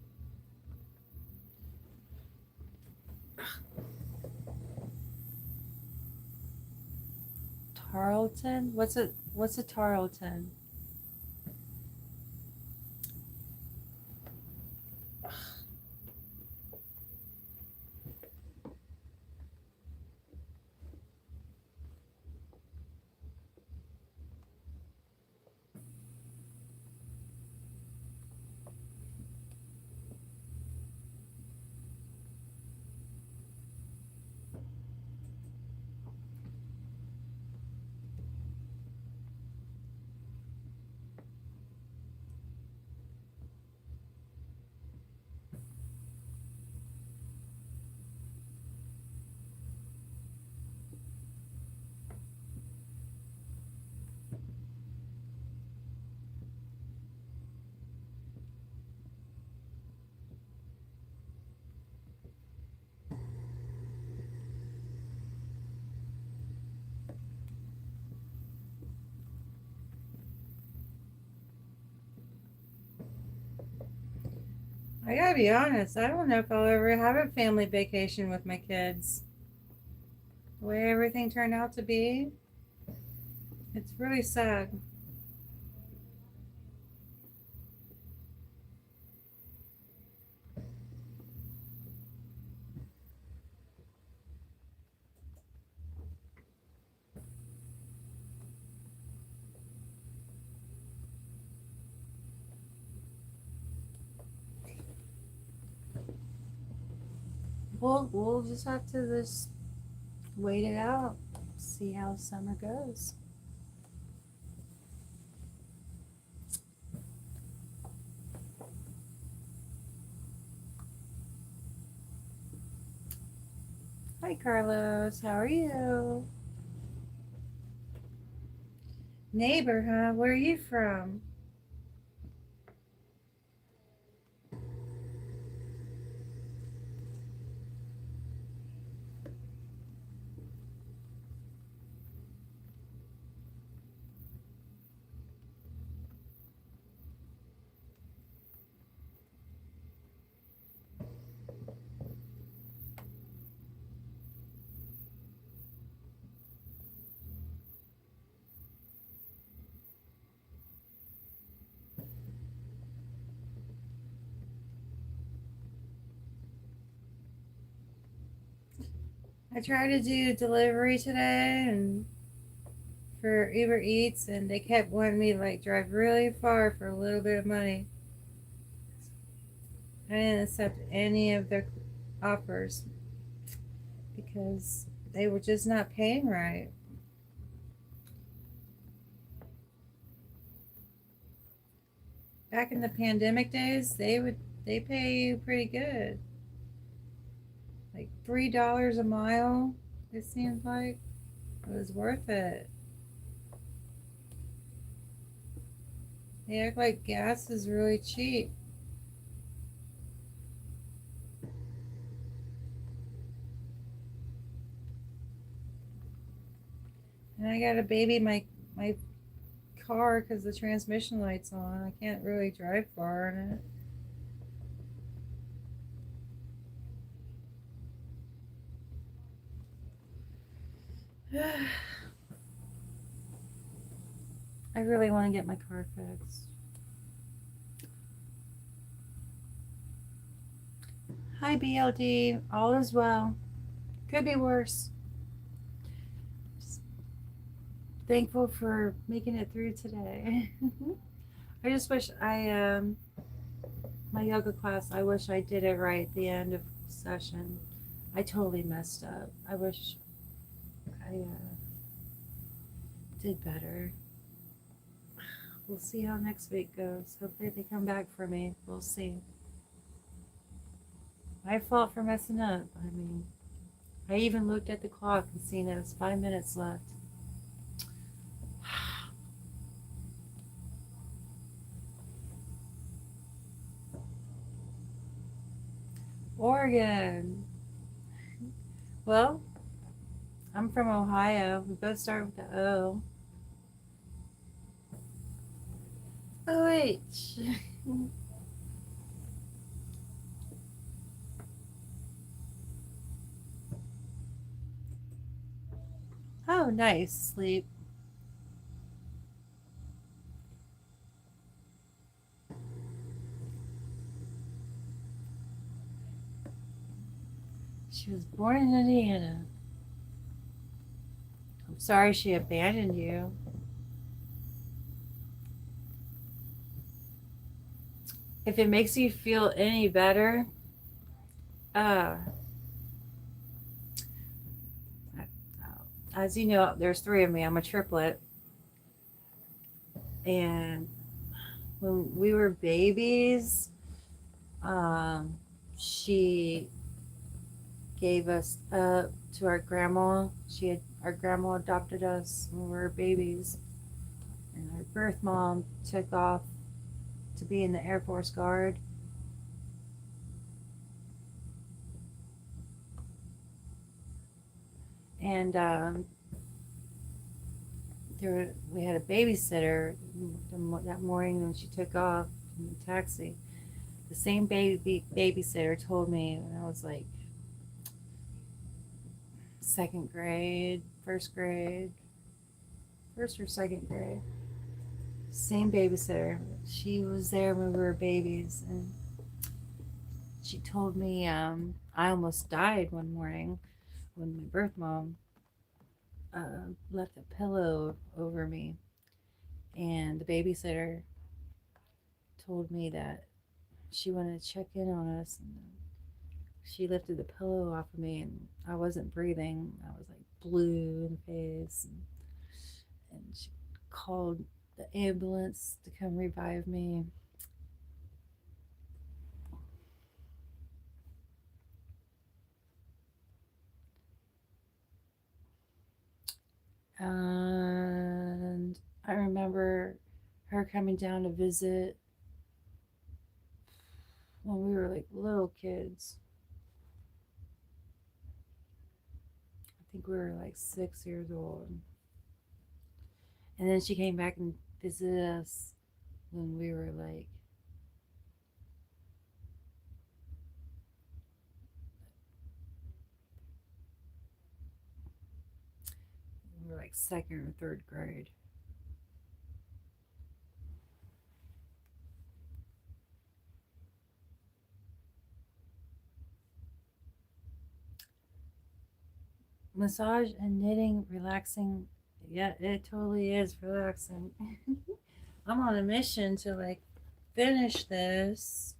Tarleton? What's a Tarleton? I gotta be honest, I don't know if I'll ever have a family vacation with my kids. The way everything turned out to be, it's really sad. We'll just have to just wait it out, see how summer goes. Hi, Carlos. How are you? Neighbor, huh? Where are you from? I tried to do delivery today and for Uber Eats, and they kept wanting me to like drive really far for a little bit of money. I didn't accept any of their offers because they were just not paying right. Back in the pandemic days, they pay you pretty good, like $3 a mile. It seemed like it was worth it. They act like gas is really cheap. And I got to baby my car because the transmission light's on. I can't really drive far in it. I really want to get my car fixed. Hi BLD, all is well. Could be worse. Just thankful for making it through today. I just wish my yoga class, I wish I did it right at the end of session. I totally messed up. I wish I did better. We'll see how next week goes. Hopefully they come back for me. We'll see. My fault for messing up. I mean, I even looked at the clock and seen it was 5 minutes left. Oregon. Well, I'm from Ohio. We both start with the O. OH. Oh, nice. Sleep. She was born in Indiana. I'm sorry she abandoned you. If it makes you feel any better, uh, as you know, there's three of me. I'm a triplet. And when we were babies, she gave us up to our grandma. Our grandma adopted us when we were babies, and our birth mom took off to be in the Air Force Guard. And we had a babysitter that morning when she took off in the taxi. The same babysitter told me when I was like second grade, first or second grade. Same babysitter. She was there when we were babies, and she told me I almost died one morning when my birth mom left a pillow over me, and the babysitter told me that she wanted to check in on us, and she lifted the pillow off of me, and I wasn't breathing. I was like blue in the face, and she called the ambulance to come revive me. And I remember her coming down to visit when we were like little kids. I think we were like 6 years old. And then she came back and visited us when we were like second or third grade. massage and knitting relaxing? Yeah, it totally is relaxing. I'm on a mission to like finish this.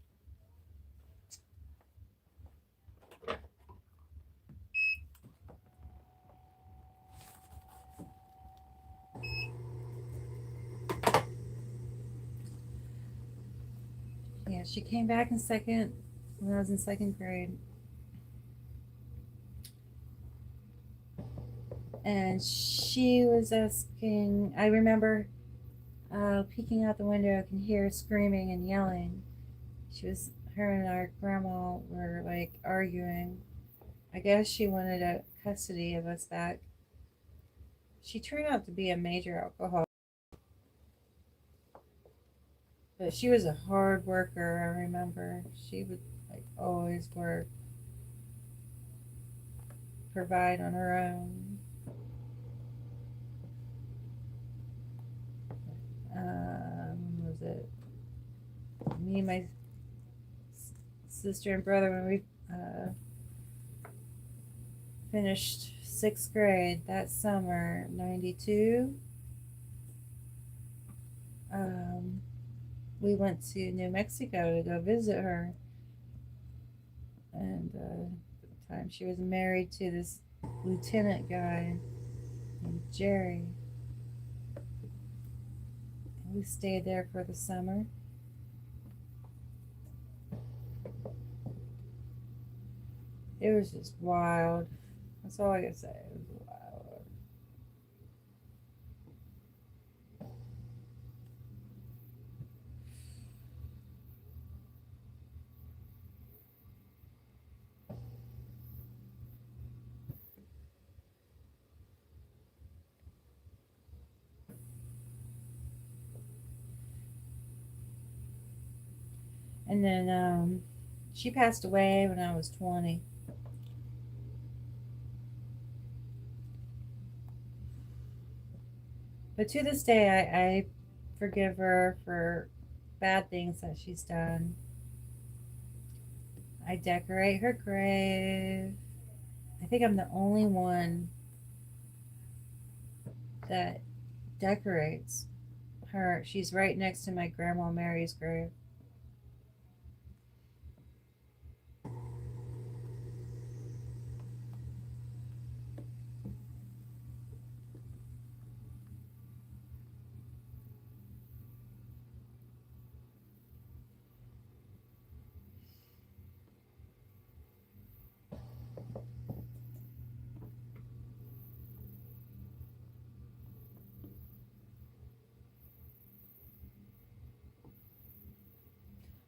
Yeah, she came back in second when I was in second grade. And she was asking, I remember peeking out the window, I can hear screaming and yelling. Her and our grandma were like arguing. I guess she wanted a custody of us back. She turned out to be a major alcoholic, but she was a hard worker. I remember she would like always work, provide on her own. Was it me, my sister, and brother when we finished sixth grade that summer, 92? We went to New Mexico to go visit her, and at the time she was married to this lieutenant guy named Jerry. And we stayed there for the summer. It was just wild. That's all I can say. It was wild. And then she passed away when I was 20. But to this day, I forgive her for bad things that she's done. I decorate her grave. I think I'm the only one that decorates her. She's right next to my grandma Mary's grave.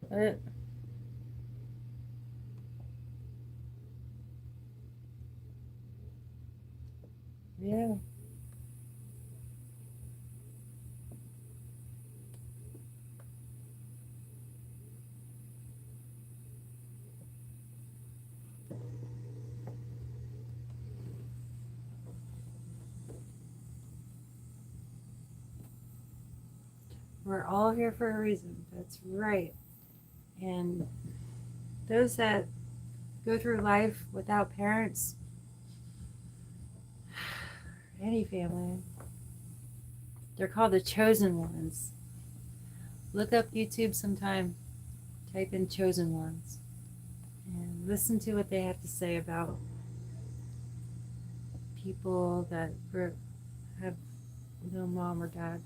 But yeah. We're all here for a reason. That's right. And those that go through life without parents, any family, they're called the chosen ones. Look up YouTube sometime, type in chosen ones, and listen to what they have to say about people that have no mom or dad.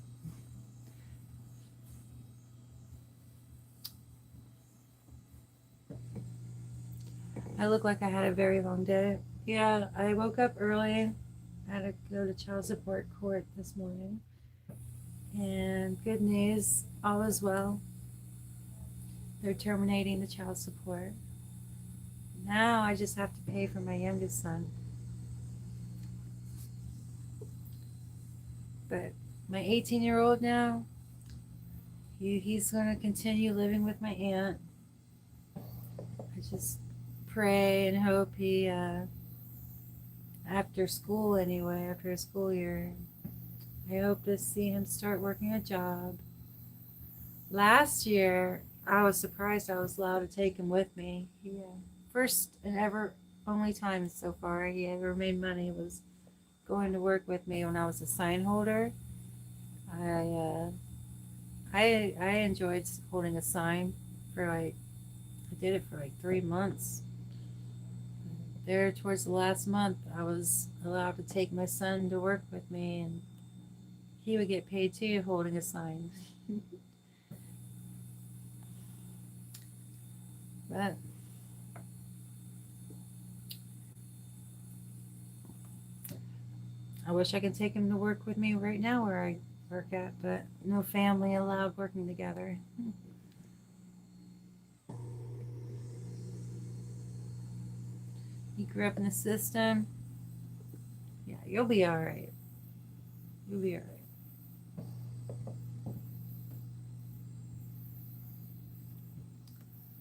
I look like I had a very long day. Yeah, I woke up early. I had to go to child support court this morning. And good news, all is well. They're terminating the child support. Now I just have to pay for my youngest son. But my 18-year-old now, he's going to continue living with my aunt. I just pray and hope he, after school anyway, after a school year, I hope to see him start working a job. Last year, I was surprised I was allowed to take him with me. He, first and ever only time so far he ever made money was going to work with me when I was a sign holder. I uh, I enjoyed holding a sign for like I did it for like 3 months. There towards the last month, I was allowed to take my son to work with me, and he would get paid too holding a sign. But I wish I could take him to work with me right now where I work at, but no family allowed working together. You grew up in the system? Yeah, you'll be alright. You'll be alright.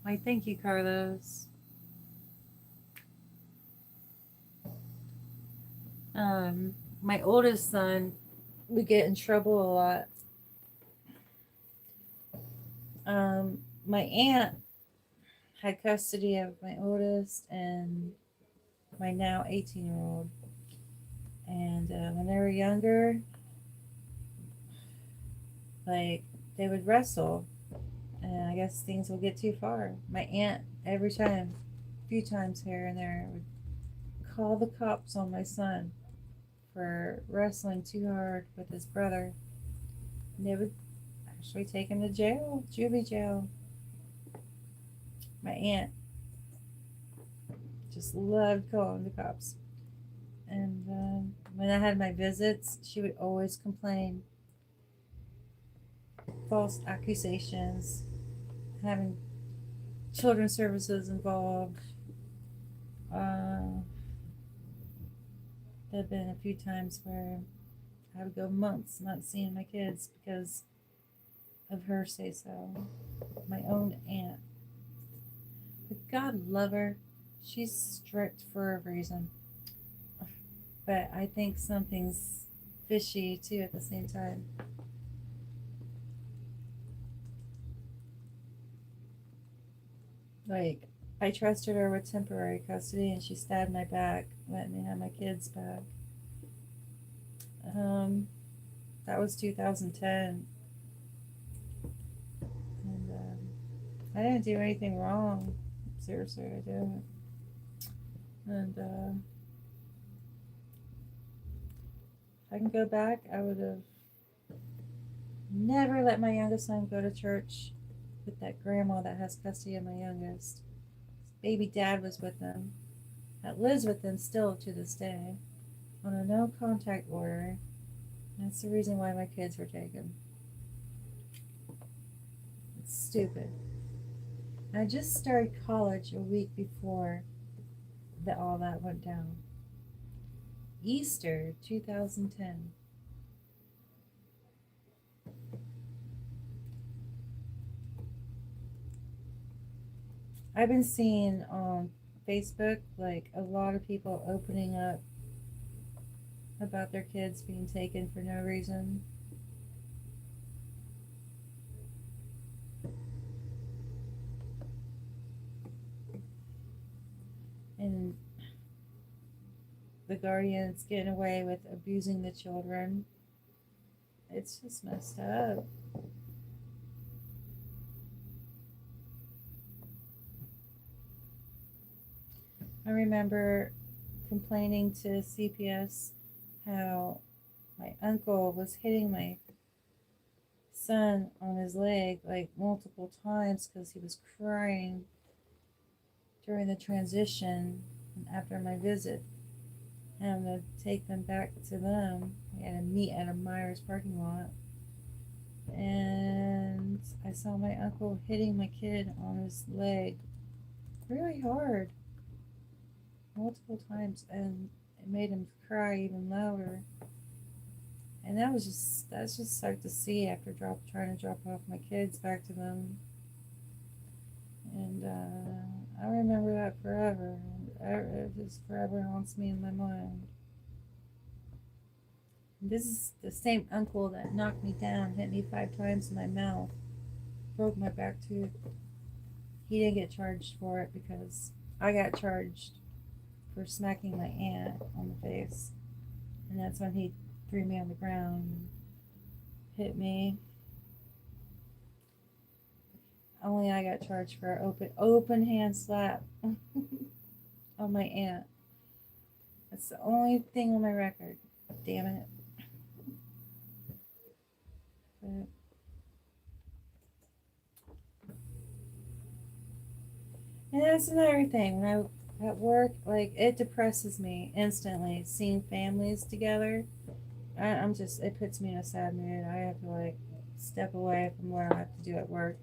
Why, thank you, Carlos. My oldest son would get in trouble a lot. My aunt had custody of my oldest and my now 18-year-old. And when they were younger, like, they would wrestle. And I guess things would get too far. My aunt, every time, a few times here and there, would call the cops on my son for wrestling too hard with his brother. And they would actually take him to jail, juvie jail. My aunt just loved calling the cops. And when I had my visits, she would always complain. False accusations, having children's services involved. There have been a few times where I would go months not seeing my kids because of her say so. My own aunt. But God love her. She's strict for a reason. But I think something's fishy too at the same time. Like, I trusted her with temporary custody and she stabbed my back, letting me have my kids back. That was 2010. And I didn't do anything wrong. Seriously, I didn't. And if I can go back, I would have never let my youngest son go to church with that grandma that has custody of my youngest. His baby dad was with them, that lives with them still to this day, on a no contact order. That's the reason why my kids were taken. It's stupid. I just started college a week before all that went down. Easter 2010. I've been seeing on Facebook like a lot of people opening up about their kids being taken for no reason. And the guardians getting away with abusing the children. It's just messed up. I remember complaining to CPS how my uncle was hitting my son on his leg like multiple times because he was crying during the transition and after my visit. And I'm going to take them back to them. We had to meet at a Myers parking lot. And I saw my uncle hitting my kid on his leg really hard multiple times, and it made him cry even louder. And that's just hard to see after trying to drop off my kids back to them. And I remember that forever. It just forever haunts me in my mind. And this is the same uncle that knocked me down, hit me 5 times in my mouth, broke my back tooth. He didn't get charged for it because I got charged for smacking my aunt on the face. And that's when he threw me on the ground and hit me. Only I got charged for an open hand slap on my aunt. That's the only thing on my record. Damn it. But and that's another thing. When I at work, like it depresses me instantly seeing families together. I'm just it puts me in a sad mood. I have to like step away from what I have to do at work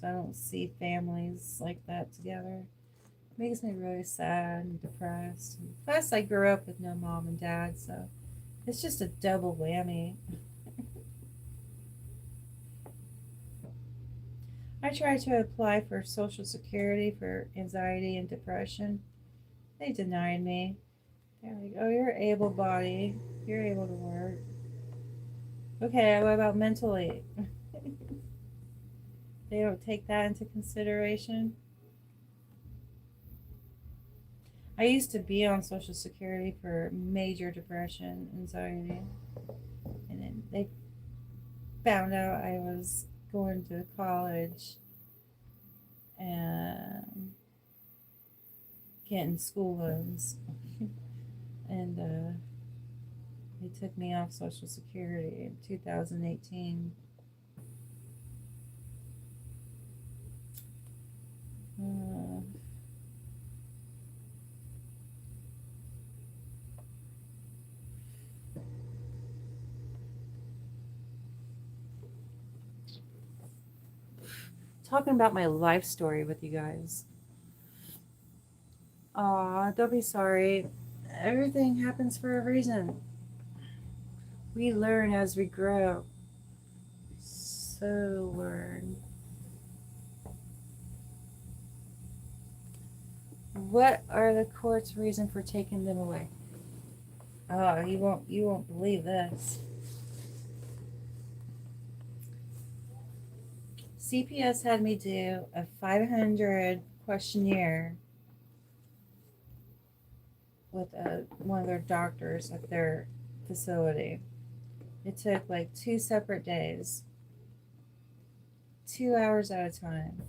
so I don't see families like that together. It makes me really sad and depressed. And plus, I grew up with no mom and dad, so it's just a double whammy. I tried to apply for Social Security for anxiety and depression. They denied me. They're like, oh, you're able bodied. You're able to work. Okay, what about mentally? They don't take that into consideration. I used to be on Social Security for major depression, anxiety, and then they found out I was going to college and getting school loans, and they took me off Social Security in 2018. Talking about my life story with you guys. Aw, don't be sorry. Everything happens for a reason. We learn as we grow. So learn. What are the court's reason for taking them away? Oh, you won't believe this. CPS had me do a 500 questionnaire with one of their doctors at their facility. It took like 2 separate days, 2 hours at a time.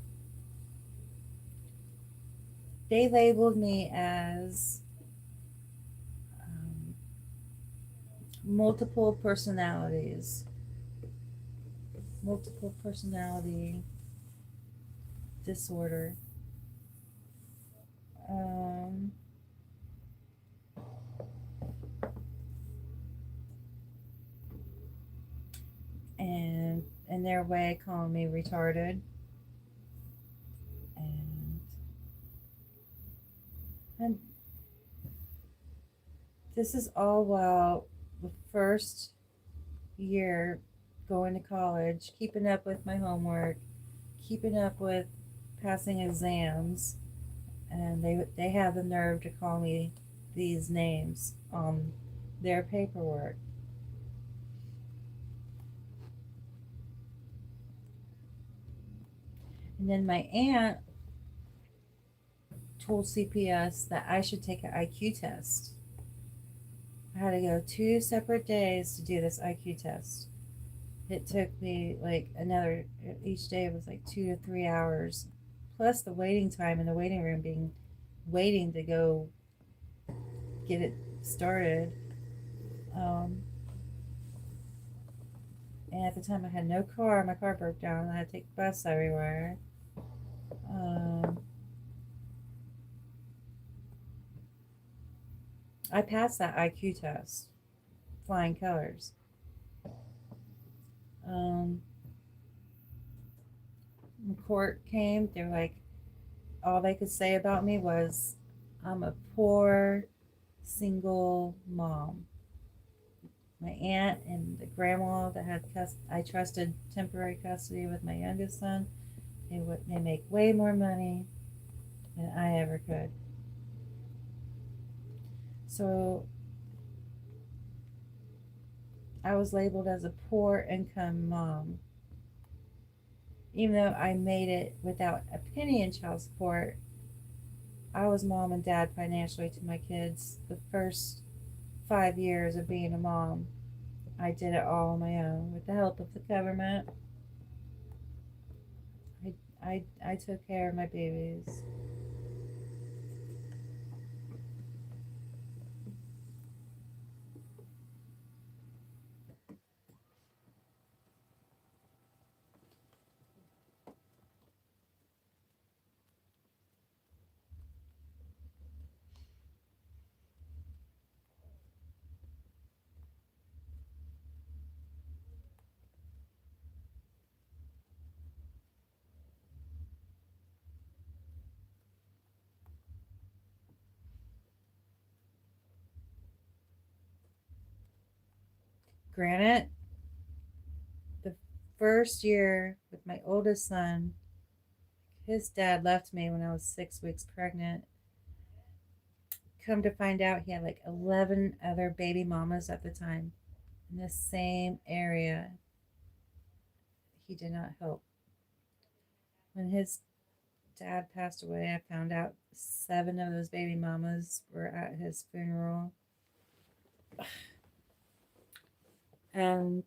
They labeled me as multiple personalities. Multiple personality disorder. And in their way, calling me retarded. And this is all while the first year going to college, keeping up with my homework, keeping up with passing exams, and they have the nerve to call me these names on their paperwork. And then my aunt told CPS that I should take an IQ test. I had to go 2 separate days to do this IQ test. It took me like each day was like 2 to 3 hours, plus the waiting time in the waiting room waiting to go get it started. And at the time I had no car, my car broke down, I had to take the bus everywhere. I passed that IQ test, flying colors. The court came, they're like, all they could say about me was, I'm a poor single mom. My aunt and the grandma that had I trusted temporary custody with my youngest son, they make way more money than I ever could. So I was labeled as a poor income mom. Even though I made it without a penny in child support, I was mom and dad financially to my kids. The first 5 years of being a mom, I did it all on my own with the help of the government. I took care of my babies. Granted, the first year with my oldest son, his dad left me when I was 6 weeks pregnant. Come to find out, he had like 11 other baby mamas at the time in the same area. He did not help. When his dad passed away, I found out 7 of those baby mamas were at his funeral. And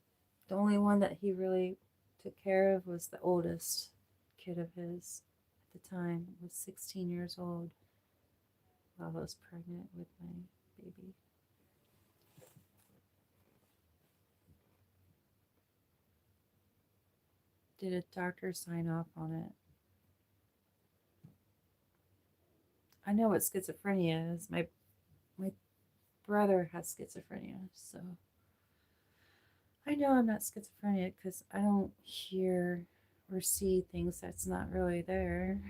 the only one that he really took care of was the oldest kid of his at the time, was 16 years old while I was pregnant with my baby. Did a doctor sign off on it? I know what schizophrenia is. My brother has schizophrenia, so I know I'm not schizophrenic because I don't hear or see things that's not really there.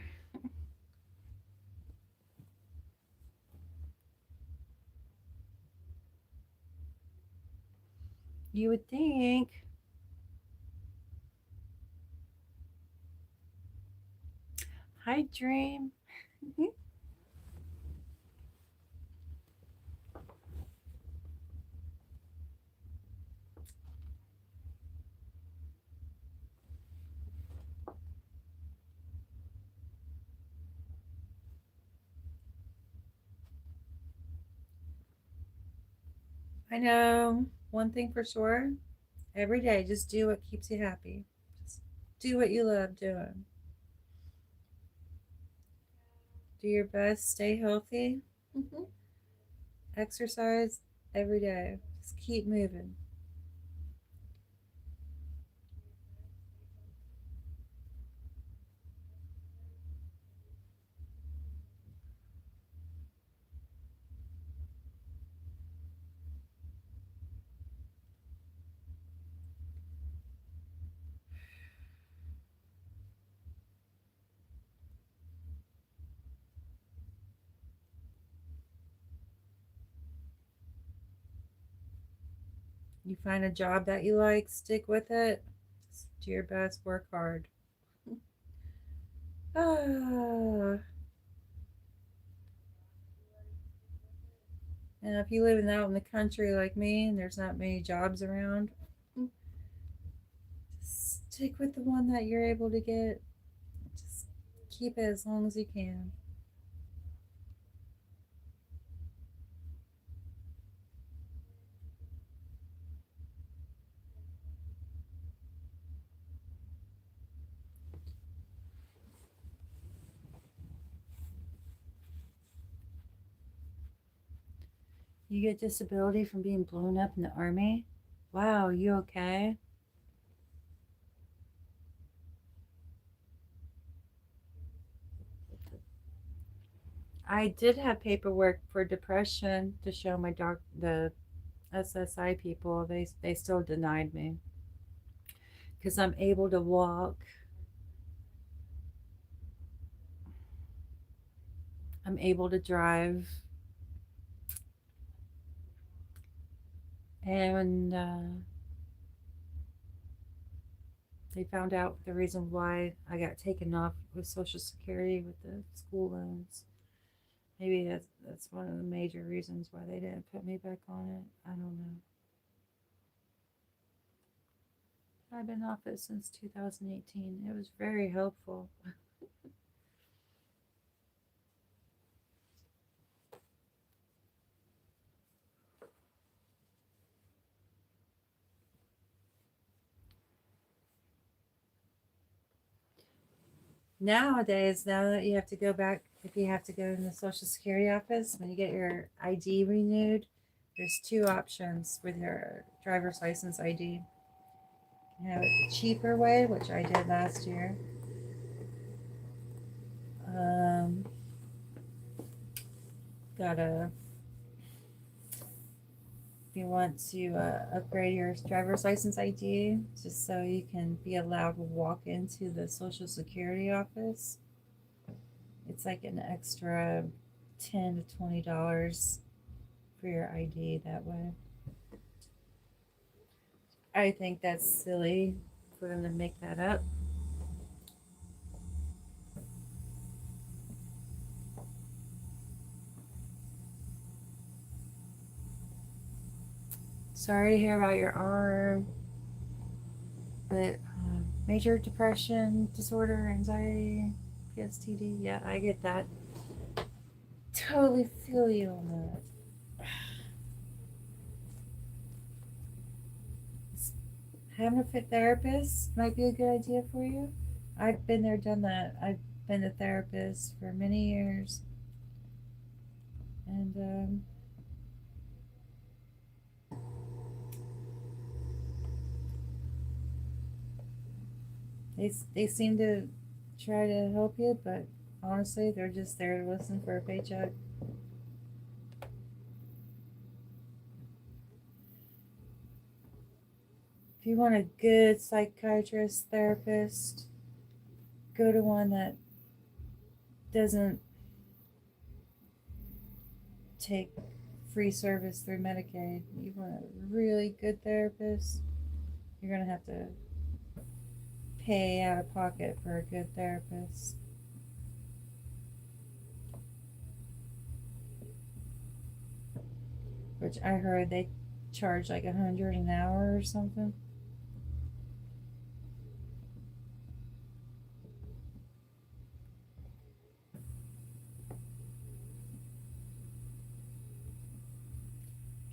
You would think. Hi, Dream. I know one thing for sure. Every day, just do what keeps you happy. Just do what you love doing. Do your best. Stay healthy. Exercise every day. Just keep moving. You find a job that you like, stick with it. Just do your best, work hard. Ah, and if you live out in the country like me and there's not many jobs around, just stick with the one that you're able to get. Just keep it as long as you can. You get disability from being blown up in the army? Wow, you okay? I did have paperwork for depression to show the SSI people. They still denied me because I'm able to walk. I'm able to drive, and they found out the reason why I got taken off with Social Security with the school loans. Maybe that's one of the major reasons why they didn't put me back on it. I don't know. I've been off it since 2018. It was very helpful. Nowadays, now that you have to go back, if you have to go in the Social Security office when you get your ID renewed, there's two options with your driver's license ID. You have a cheaper way, which I did last year. Um, gotta if you want to upgrade your driver's license ID just so you can be allowed to walk into the Social Security office, it's like an extra $10 to $20 for your ID that way. I think that's silly for them to make that up. Sorry to hear about your arm, but major depression, disorder, anxiety, PSTD, yeah, I get that. Totally feel you on that. Having a fit therapist might be a good idea for you. I've been there, done that. I've been a therapist for many years, and they seem to try to help you, but honestly, they're just there to listen for a paycheck. If you want a good psychiatrist therapist, go to one that doesn't take free service through Medicaid. You want a really good therapist, you're gonna have to pay out of pocket for a good therapist. Which I heard they charge like $100 an hour or something.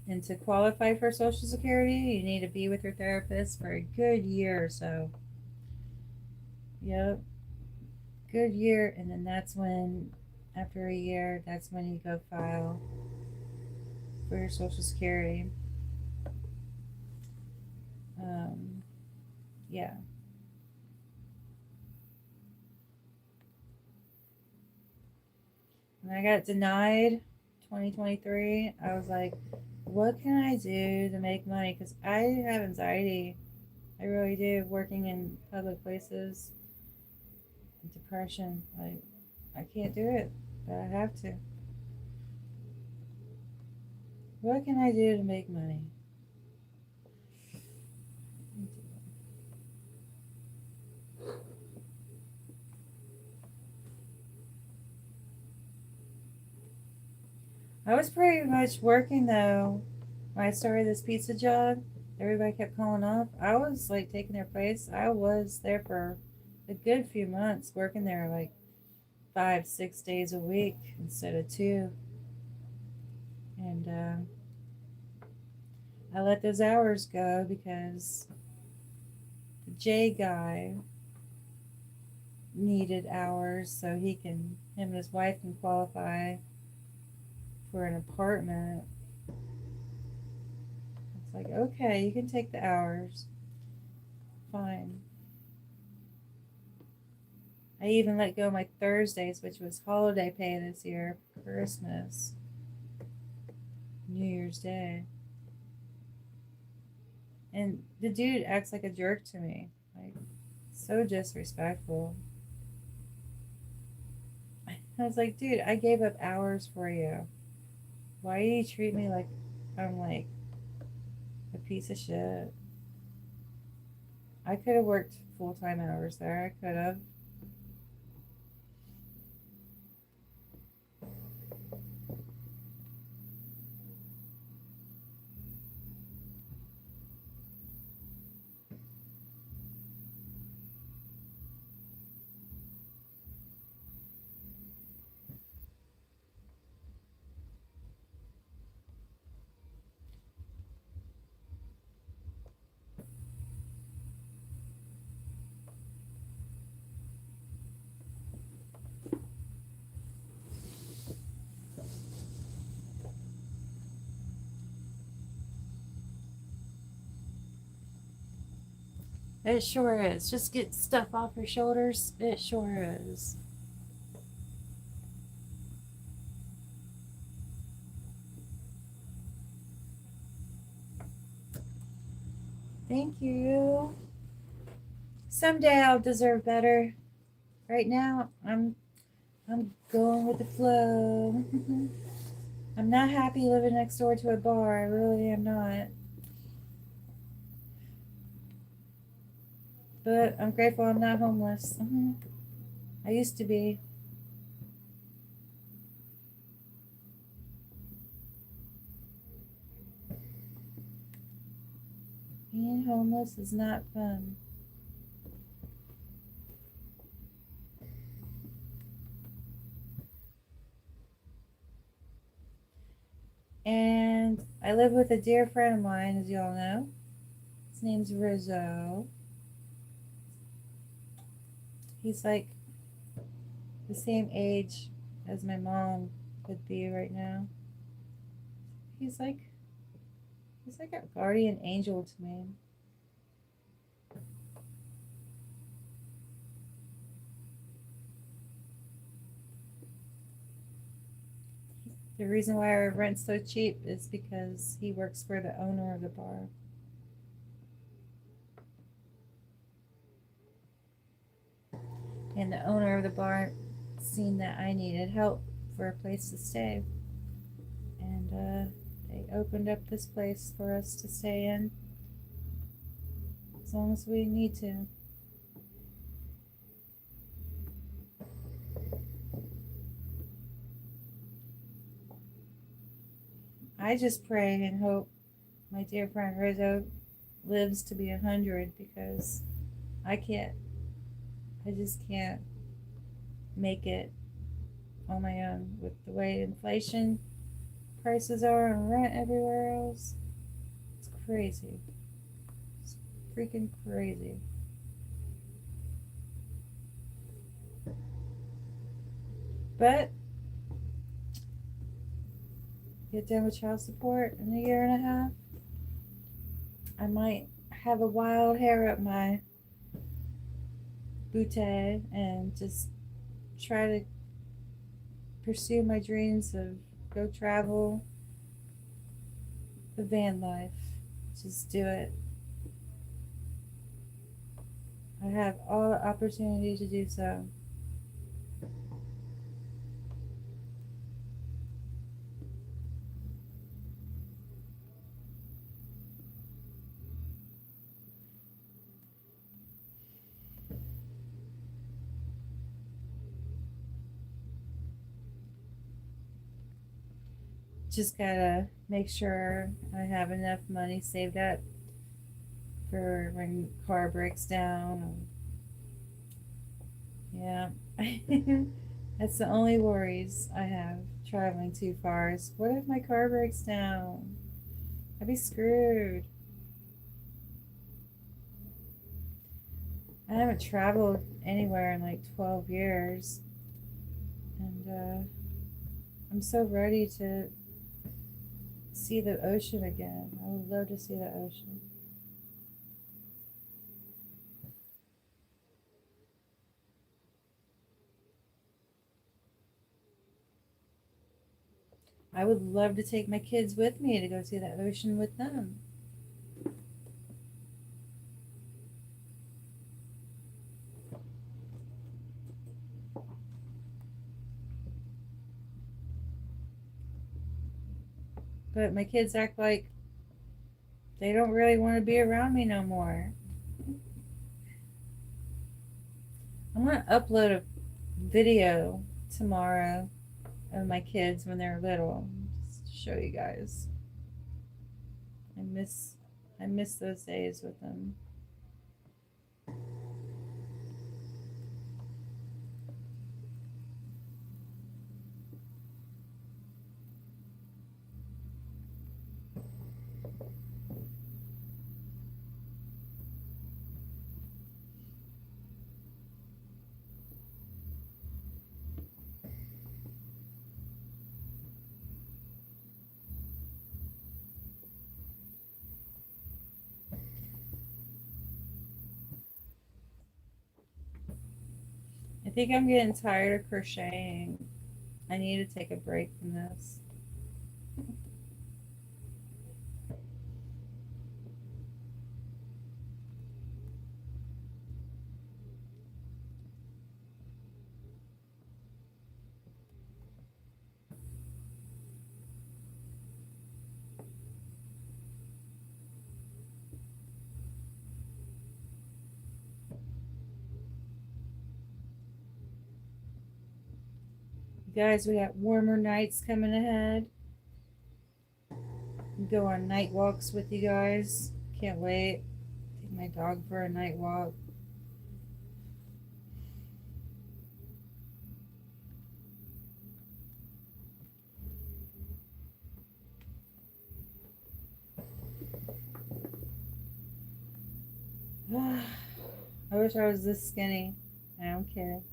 And to qualify for Social Security, you need to be with your therapist for a good year or so. Yep, good year, and then that's when, after a year, that's when you go file for your Social Security. Um, yeah. When I got denied 2023, I was like, what can I do to make money? Because I have anxiety. I really do, working in public places. Depression. Like, I can't do it, but I have to. What can I do to make money? I was pretty much working though when I started this pizza job. Everybody kept calling off. I was like taking their place. I was there for a good few months, working there like 5, 6 days a week instead of two. And I let those hours go because the J guy needed hours so him and his wife can qualify for an apartment. It's like, okay, you can take the hours. Fine. I even let go my Thursdays, which was holiday pay this year, Christmas, New Year's Day. And the dude acts like a jerk to me. Like, so disrespectful. I was like, dude, I gave up hours for you. Why do you treat me like I'm like a piece of shit? I could have worked full time hours there. I could have. It sure is. Just get stuff off your shoulders. It sure is. Thank you. Someday I'll deserve better. Right now, I'm going with the flow. I'm not happy living next door to a bar. I really am not. But I'm grateful I'm not homeless. I used to be. Being homeless is not fun. And I live with a dear friend of mine, as you all know. His name's Rizzo. He's like the same age as my mom would be right now. He's like a guardian angel to me. The reason why our rent's so cheap is because he works for the owner of the bar. And the owner of the bar seen that I needed help for a place to stay. And they opened up this place for us to stay in as long as we need to. I just pray and hope my dear friend Rizzo lives to be 100 because I just can't make it on my own with the way inflation prices are and rent everywhere else. It's crazy. It's freaking crazy. But get done with child support in a year and a half. I might have a wild hair up my bootay and just try to pursue my dreams of go travel, the van life. Just do it. I have all the opportunity to do so. Just gotta make sure I have enough money saved up for when car breaks down. Yeah. That's the only worries I have traveling too far is what if my car breaks down? I'd be screwed. I haven't traveled anywhere in like 12 years. And I'm so ready to see the ocean again. I would love to see the ocean. I would love to take my kids with me to go see the ocean with them. But my kids act like they don't really want to be around me no more. I'm going to upload a video tomorrow of my kids when they're little, just to show you guys. I miss those days with them. I think I'm getting tired of crocheting. I need to take a break from this. Guys, we got warmer nights coming ahead. Go on night walks with you guys. Can't wait. Take my dog for a night walk. I wish I was this skinny. No, I'm kidding.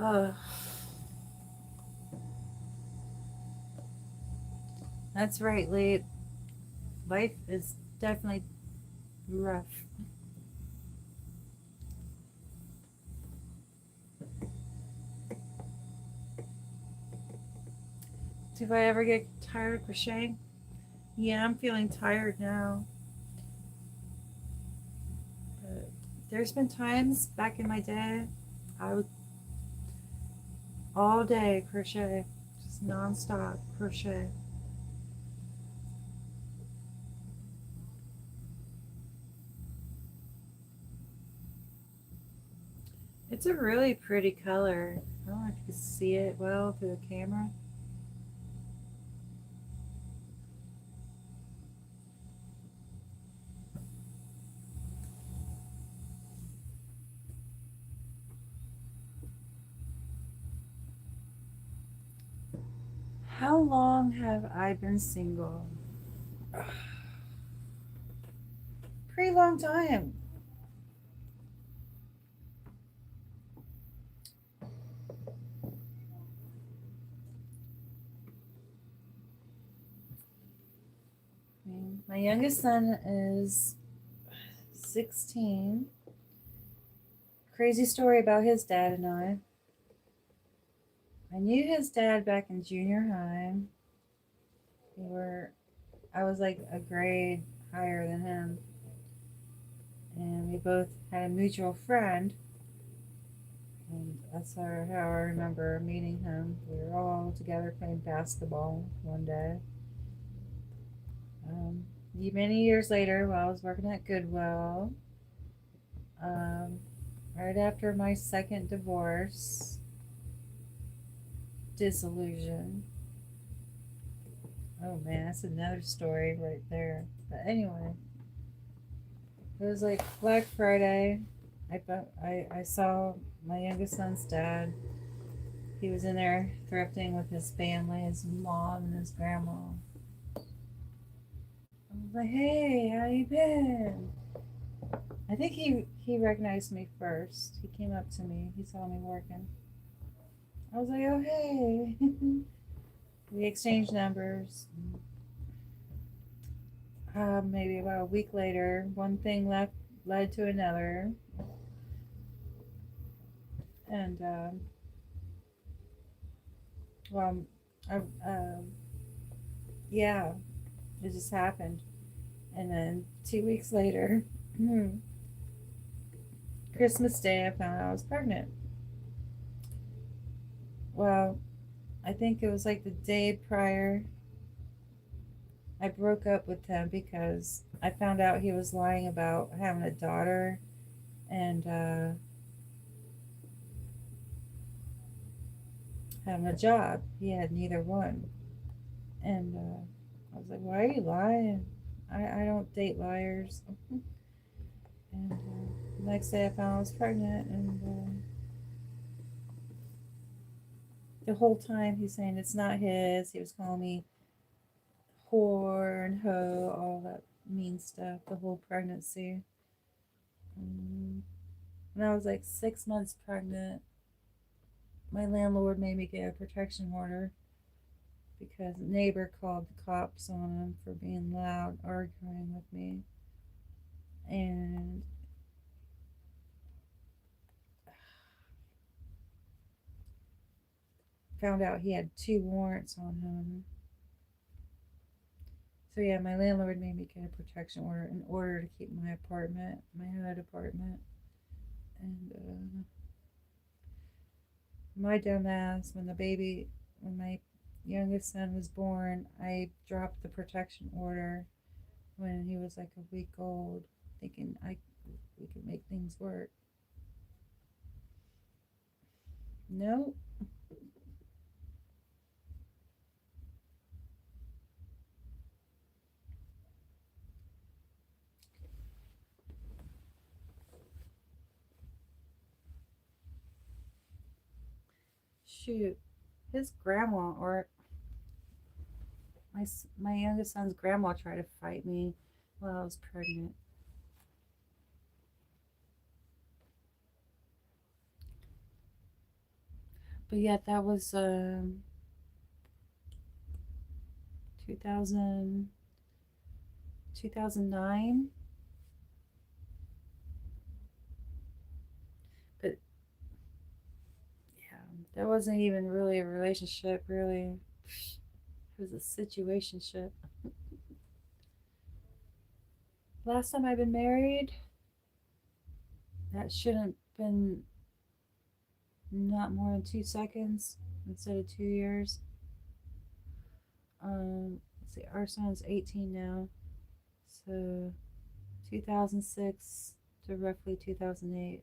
Oh, that's right, Lee. Life is definitely rough. Do I ever get tired of crocheting? Yeah, I'm feeling tired now. But there's been times back in my day I would all day crochet, just non-stop crochet. It's a really pretty color. I don't know if you can see it well through the camera. How long have I been single? Pretty long time. My youngest son is 16. Crazy story about his dad and I. I knew his dad back in junior high. We were, I was like a grade higher than him, and we both had a mutual friend, and that's how I remember meeting him. We were all together playing basketball one day. Um, Many years later, while I was working at Goodwill, um, right after my second divorce, disillusion. Oh man, that's another story right there. But anyway, it was like Black Friday. I saw my youngest son's dad. He was in there thrifting with his family, his mom and his grandma. I was like, "Hey, how you been?" I think he recognized me first. He came up to me. He saw me working. I was like, "Oh hey." We exchanged numbers. Maybe about a week later, one thing led to another, and well, I, yeah, it just happened. And then 2 weeks later, Christmas Day, I found out I was pregnant. Well, I think it was like the day prior. I broke up with him because I found out he was lying about having a daughter and having a job. He had neither one. And I was like, why are you lying? I don't date liars. And the next day I found I was pregnant. And the whole time he's saying it's not his. He was calling me whore and hoe, all that mean stuff, the whole pregnancy. When I was like 6 months pregnant, my landlord made me get a protection order because a neighbor called the cops on him for being loud, arguing with me. And found out he had 2 warrants on him. So yeah, my landlord made me get a protection order in order to keep my apartment, my HUD apartment. And my dumbass, when my youngest son was born, I dropped the protection order when he was like a week old, thinking we could make things work. No, shoot, his grandma or my youngest son's grandma tried to fight me while I was pregnant. But yet that was 2000, 2009. But yeah, that wasn't even really a relationship, really. It was a situationship. Last time I've been married, that shouldn't been not more than 2 seconds instead of 2 years. Let's see, our son's 18 now, so 2006 to roughly 2008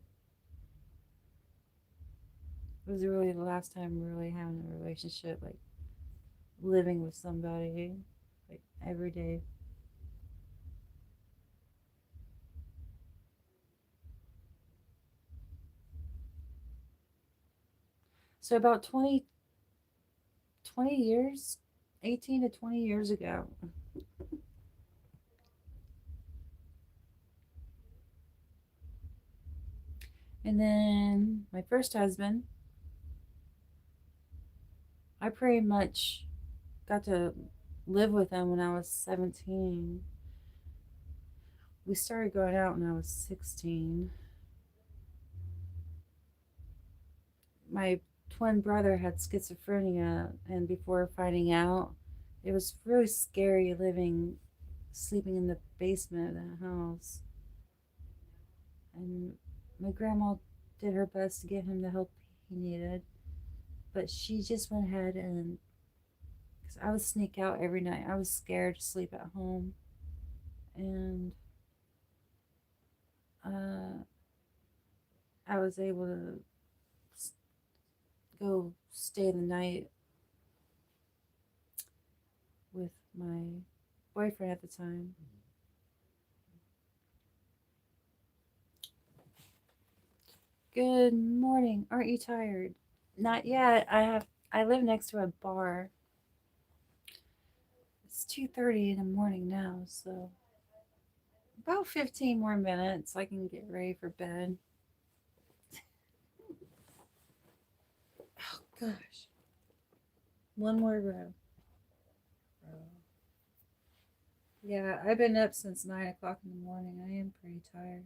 was really the last time really having a relationship, like living with somebody, like every day. So about 20 years, 18 to 20 years ago. And then my first husband, I pretty much got to live with him when I was 17. We started going out when I was 16. My twin brother had schizophrenia, and before finding out, it was really scary sleeping in the basement of the house. And my grandma did her best to get him the help he needed, but she just went ahead and because I would sneak out every night. I was scared to sleep at home, and uh, I was able to go stay the night with my boyfriend at the time. Good morning. Aren't you tired? Not yet. I live next to a bar. It's 2:30 in the morning now, so about 15 more minutes I can get ready for bed. Oh gosh. One more row. Yeah, I've been up since 9 o'clock in the morning. I am pretty tired.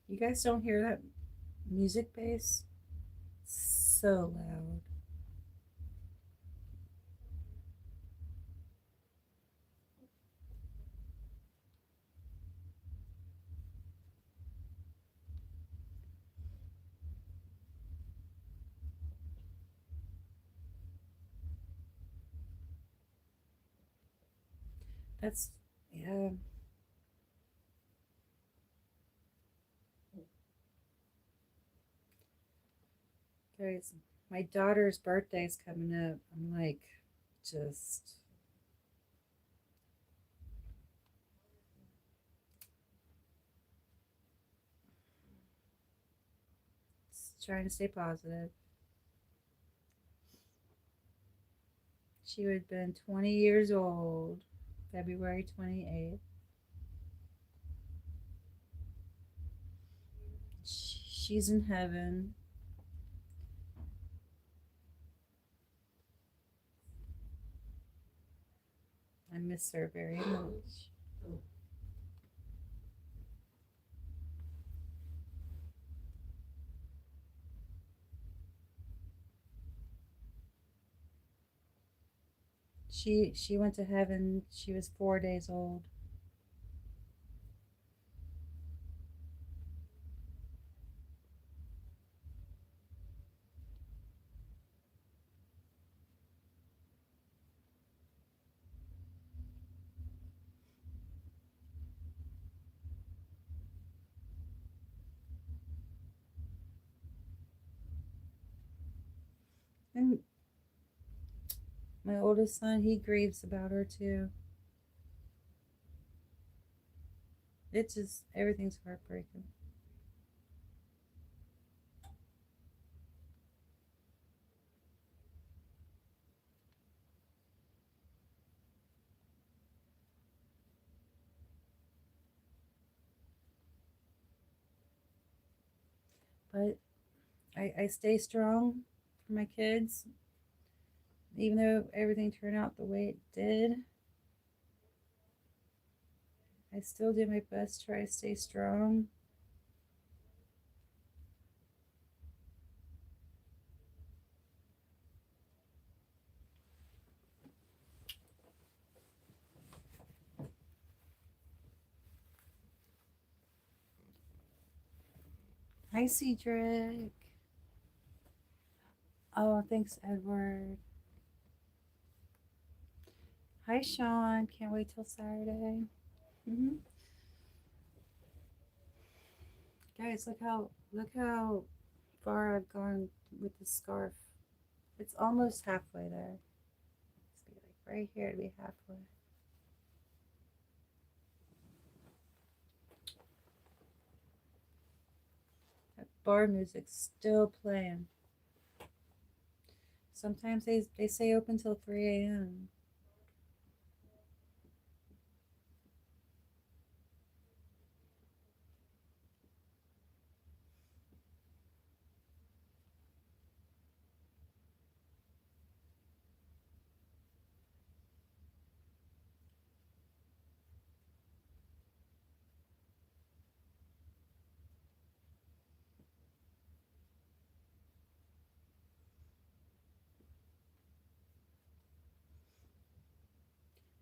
You guys don't hear that music bass? So loud. That's yeah. Guys, my daughter's birthday's coming up. I'm like just trying to stay positive. She would have been 20 years old, February 28th. She's in heaven. I miss her very much. She went to heaven. She was 4 days old. And my oldest son, he grieves about her too. It's just everything's heartbreaking. But I stay strong for my kids, even though everything turned out the way it did. I still do my best to try to stay strong. Hi, Cedric. Oh, thanks, Edward. Hi, Sean. Can't wait till Saturday. Mm-hmm. Guys, look how far I've gone with the scarf. It's almost halfway there. Let's be like right here to be halfway. That bar music's still playing. Sometimes they stay open till 3 a.m.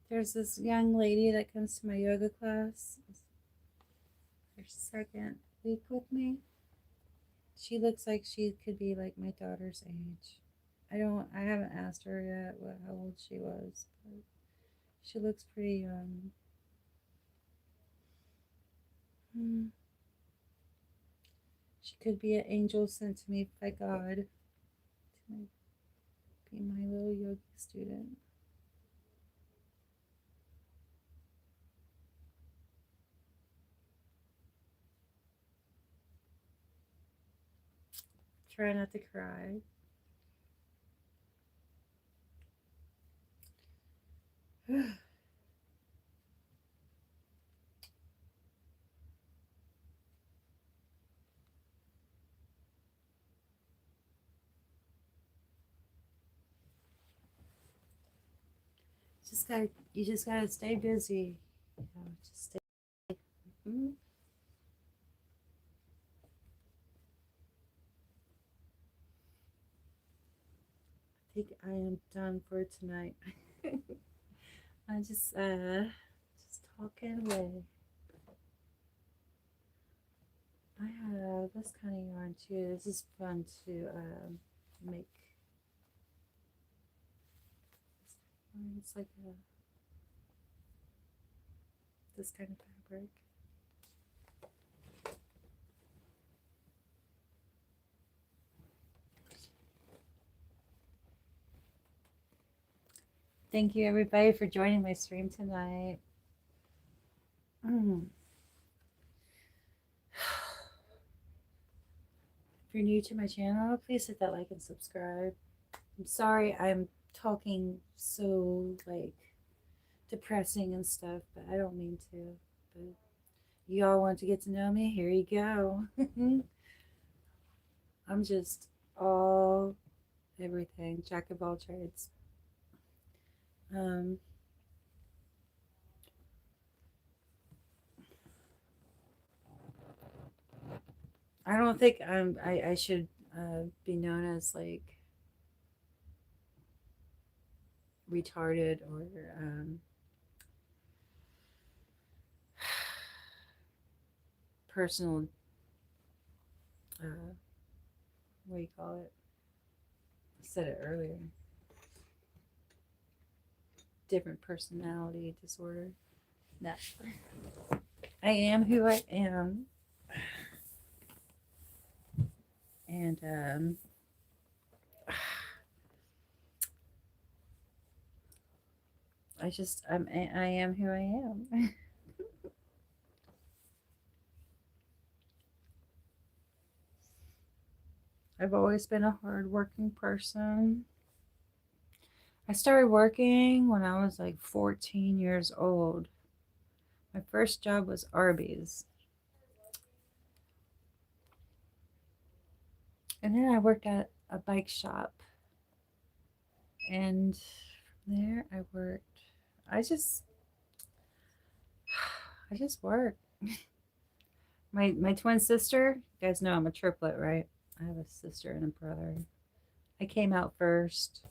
There's this young lady that comes to my yoga class. Her second week with me. She looks like she could be like my daughter's age. I haven't asked her yet how old she was, but she looks pretty young. Hmm. She could be an angel sent to me by God to be my little yoga student. Try not to cry. You just gotta stay busy. You know, just stay. Mhm. I think I am done for tonight. I just talking away. I have this kind of yarn too. This is fun to make. It's like this kind of fabric. Thank you everybody for joining my stream tonight. Mm. If you're new to my channel, please hit that like and subscribe. I'm sorry I'm talking so like depressing and stuff, but I don't mean to. But you all want to get to know me? Here you go. I'm just all everything, jack of all trades. Um, I don't think I should be known as like retarded or personal. What do you call it? I said it earlier. Different personality disorder. No, I am who I am, and I am who I am. I've always been a hardworking person. I started working when I was like 14 years old. My first job was Arby's. And then I worked at a bike shop. And from there I worked. I just I just worked. My twin sister, you guys know I'm a triplet, right? I have a sister and a brother. I came out first.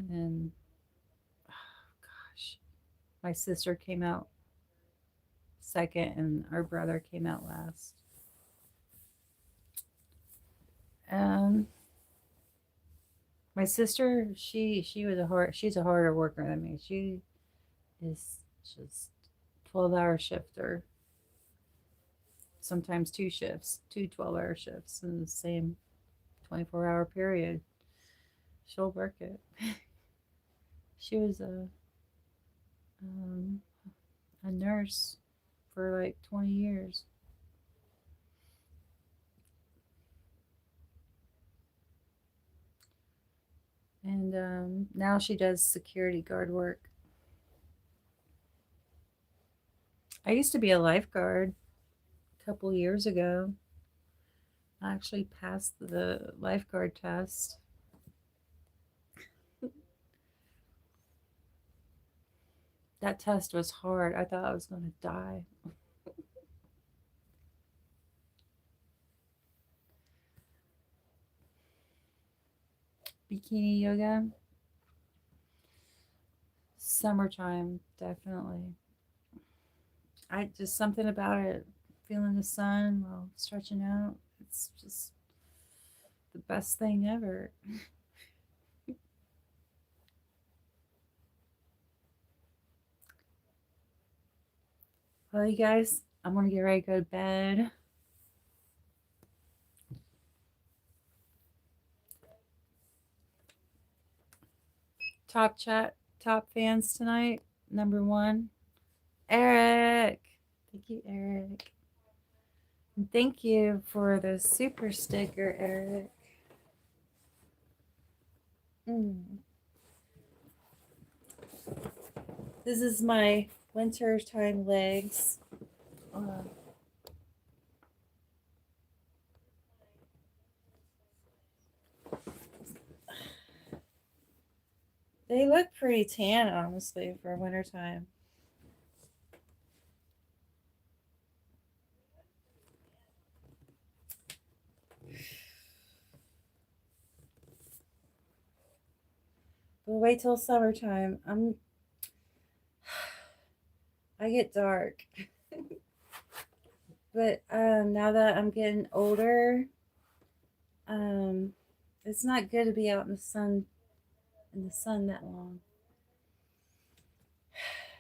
And oh gosh. My sister came out second and our brother came out last. Um my sister, she's a harder worker than me. She is just 12-hour shifter, sometimes two shifts, two 12-hour shifts in the same 24-hour period. She'll work it. She was um, a nurse for like 20 years. And now she does security guard work. I used to be a lifeguard a couple years ago. I actually passed the lifeguard test. That test was hard. I thought I was going to die. Bikini yoga. Summertime, definitely. I just something about it, feeling the sun while stretching out. It's just the best thing ever. Well, you guys, I'm gonna get ready to go to bed. Top chat, top fans tonight. Number one, Eric. Thank you, Eric. And thank you for the super sticker, Eric. Mm. This is my winter time legs. Uh, they look pretty tan, honestly, for wintertime. But wait till summertime. I get dark. But now that I'm getting older, um, it's not good to be out in the sun that long.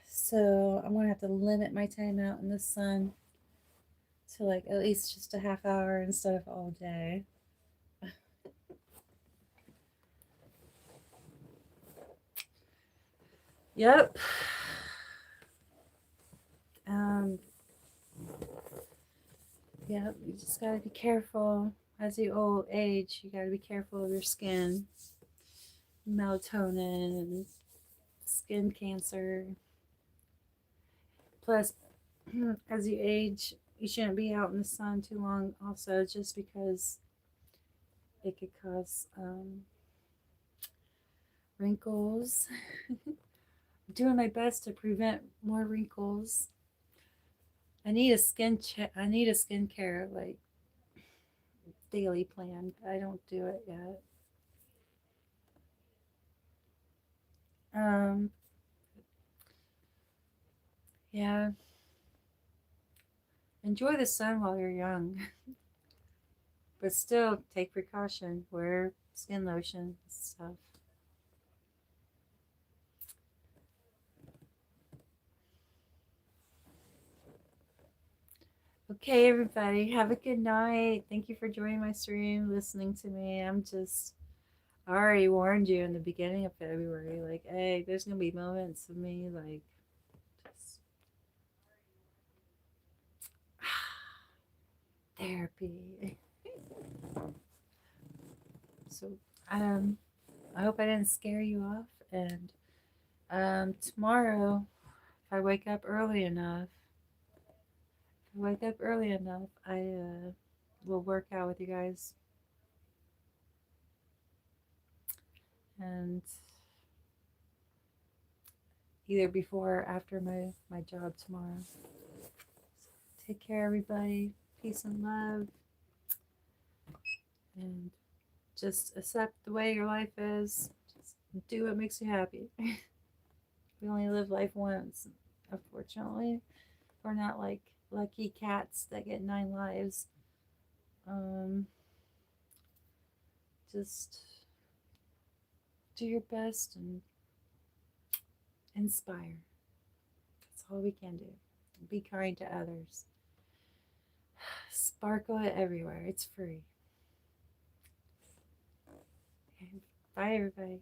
So I'm gonna have to limit my time out in the sun to like at least just a half hour instead of all day. Yep. Um, yep, you just gotta be careful as you old age. You gotta be careful of your skin. melatonin, skin cancer. Plus, as you age, you shouldn't be out in the sun too long, also, just because it could cause wrinkles. I'm doing my best to prevent more wrinkles. I need a I need a skincare like daily plan. I don't do it yet. Um, yeah. Enjoy the sun while you're young, but still take precaution. Wear skin lotion and stuff. Okay, everybody, have a good night. Thank you for joining my stream, listening to me. I already warned you in the beginning of February, like, hey, there's gonna be moments of me, like, just therapy. So, I hope I didn't scare you off. And tomorrow, if I wake up early enough, I will work out with you guys. And either before or after my job tomorrow. So take care, everybody. Peace and love. And just accept the way your life is. Just do what makes you happy. We only live life once, unfortunately. We're not like lucky cats that get 9 lives. Um, just do your best and inspire. That's all we can do. Be kind to others. Sparkle it everywhere. It's free. Okay. Bye, everybody.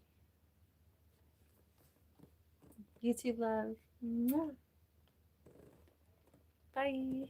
YouTube love. Bye.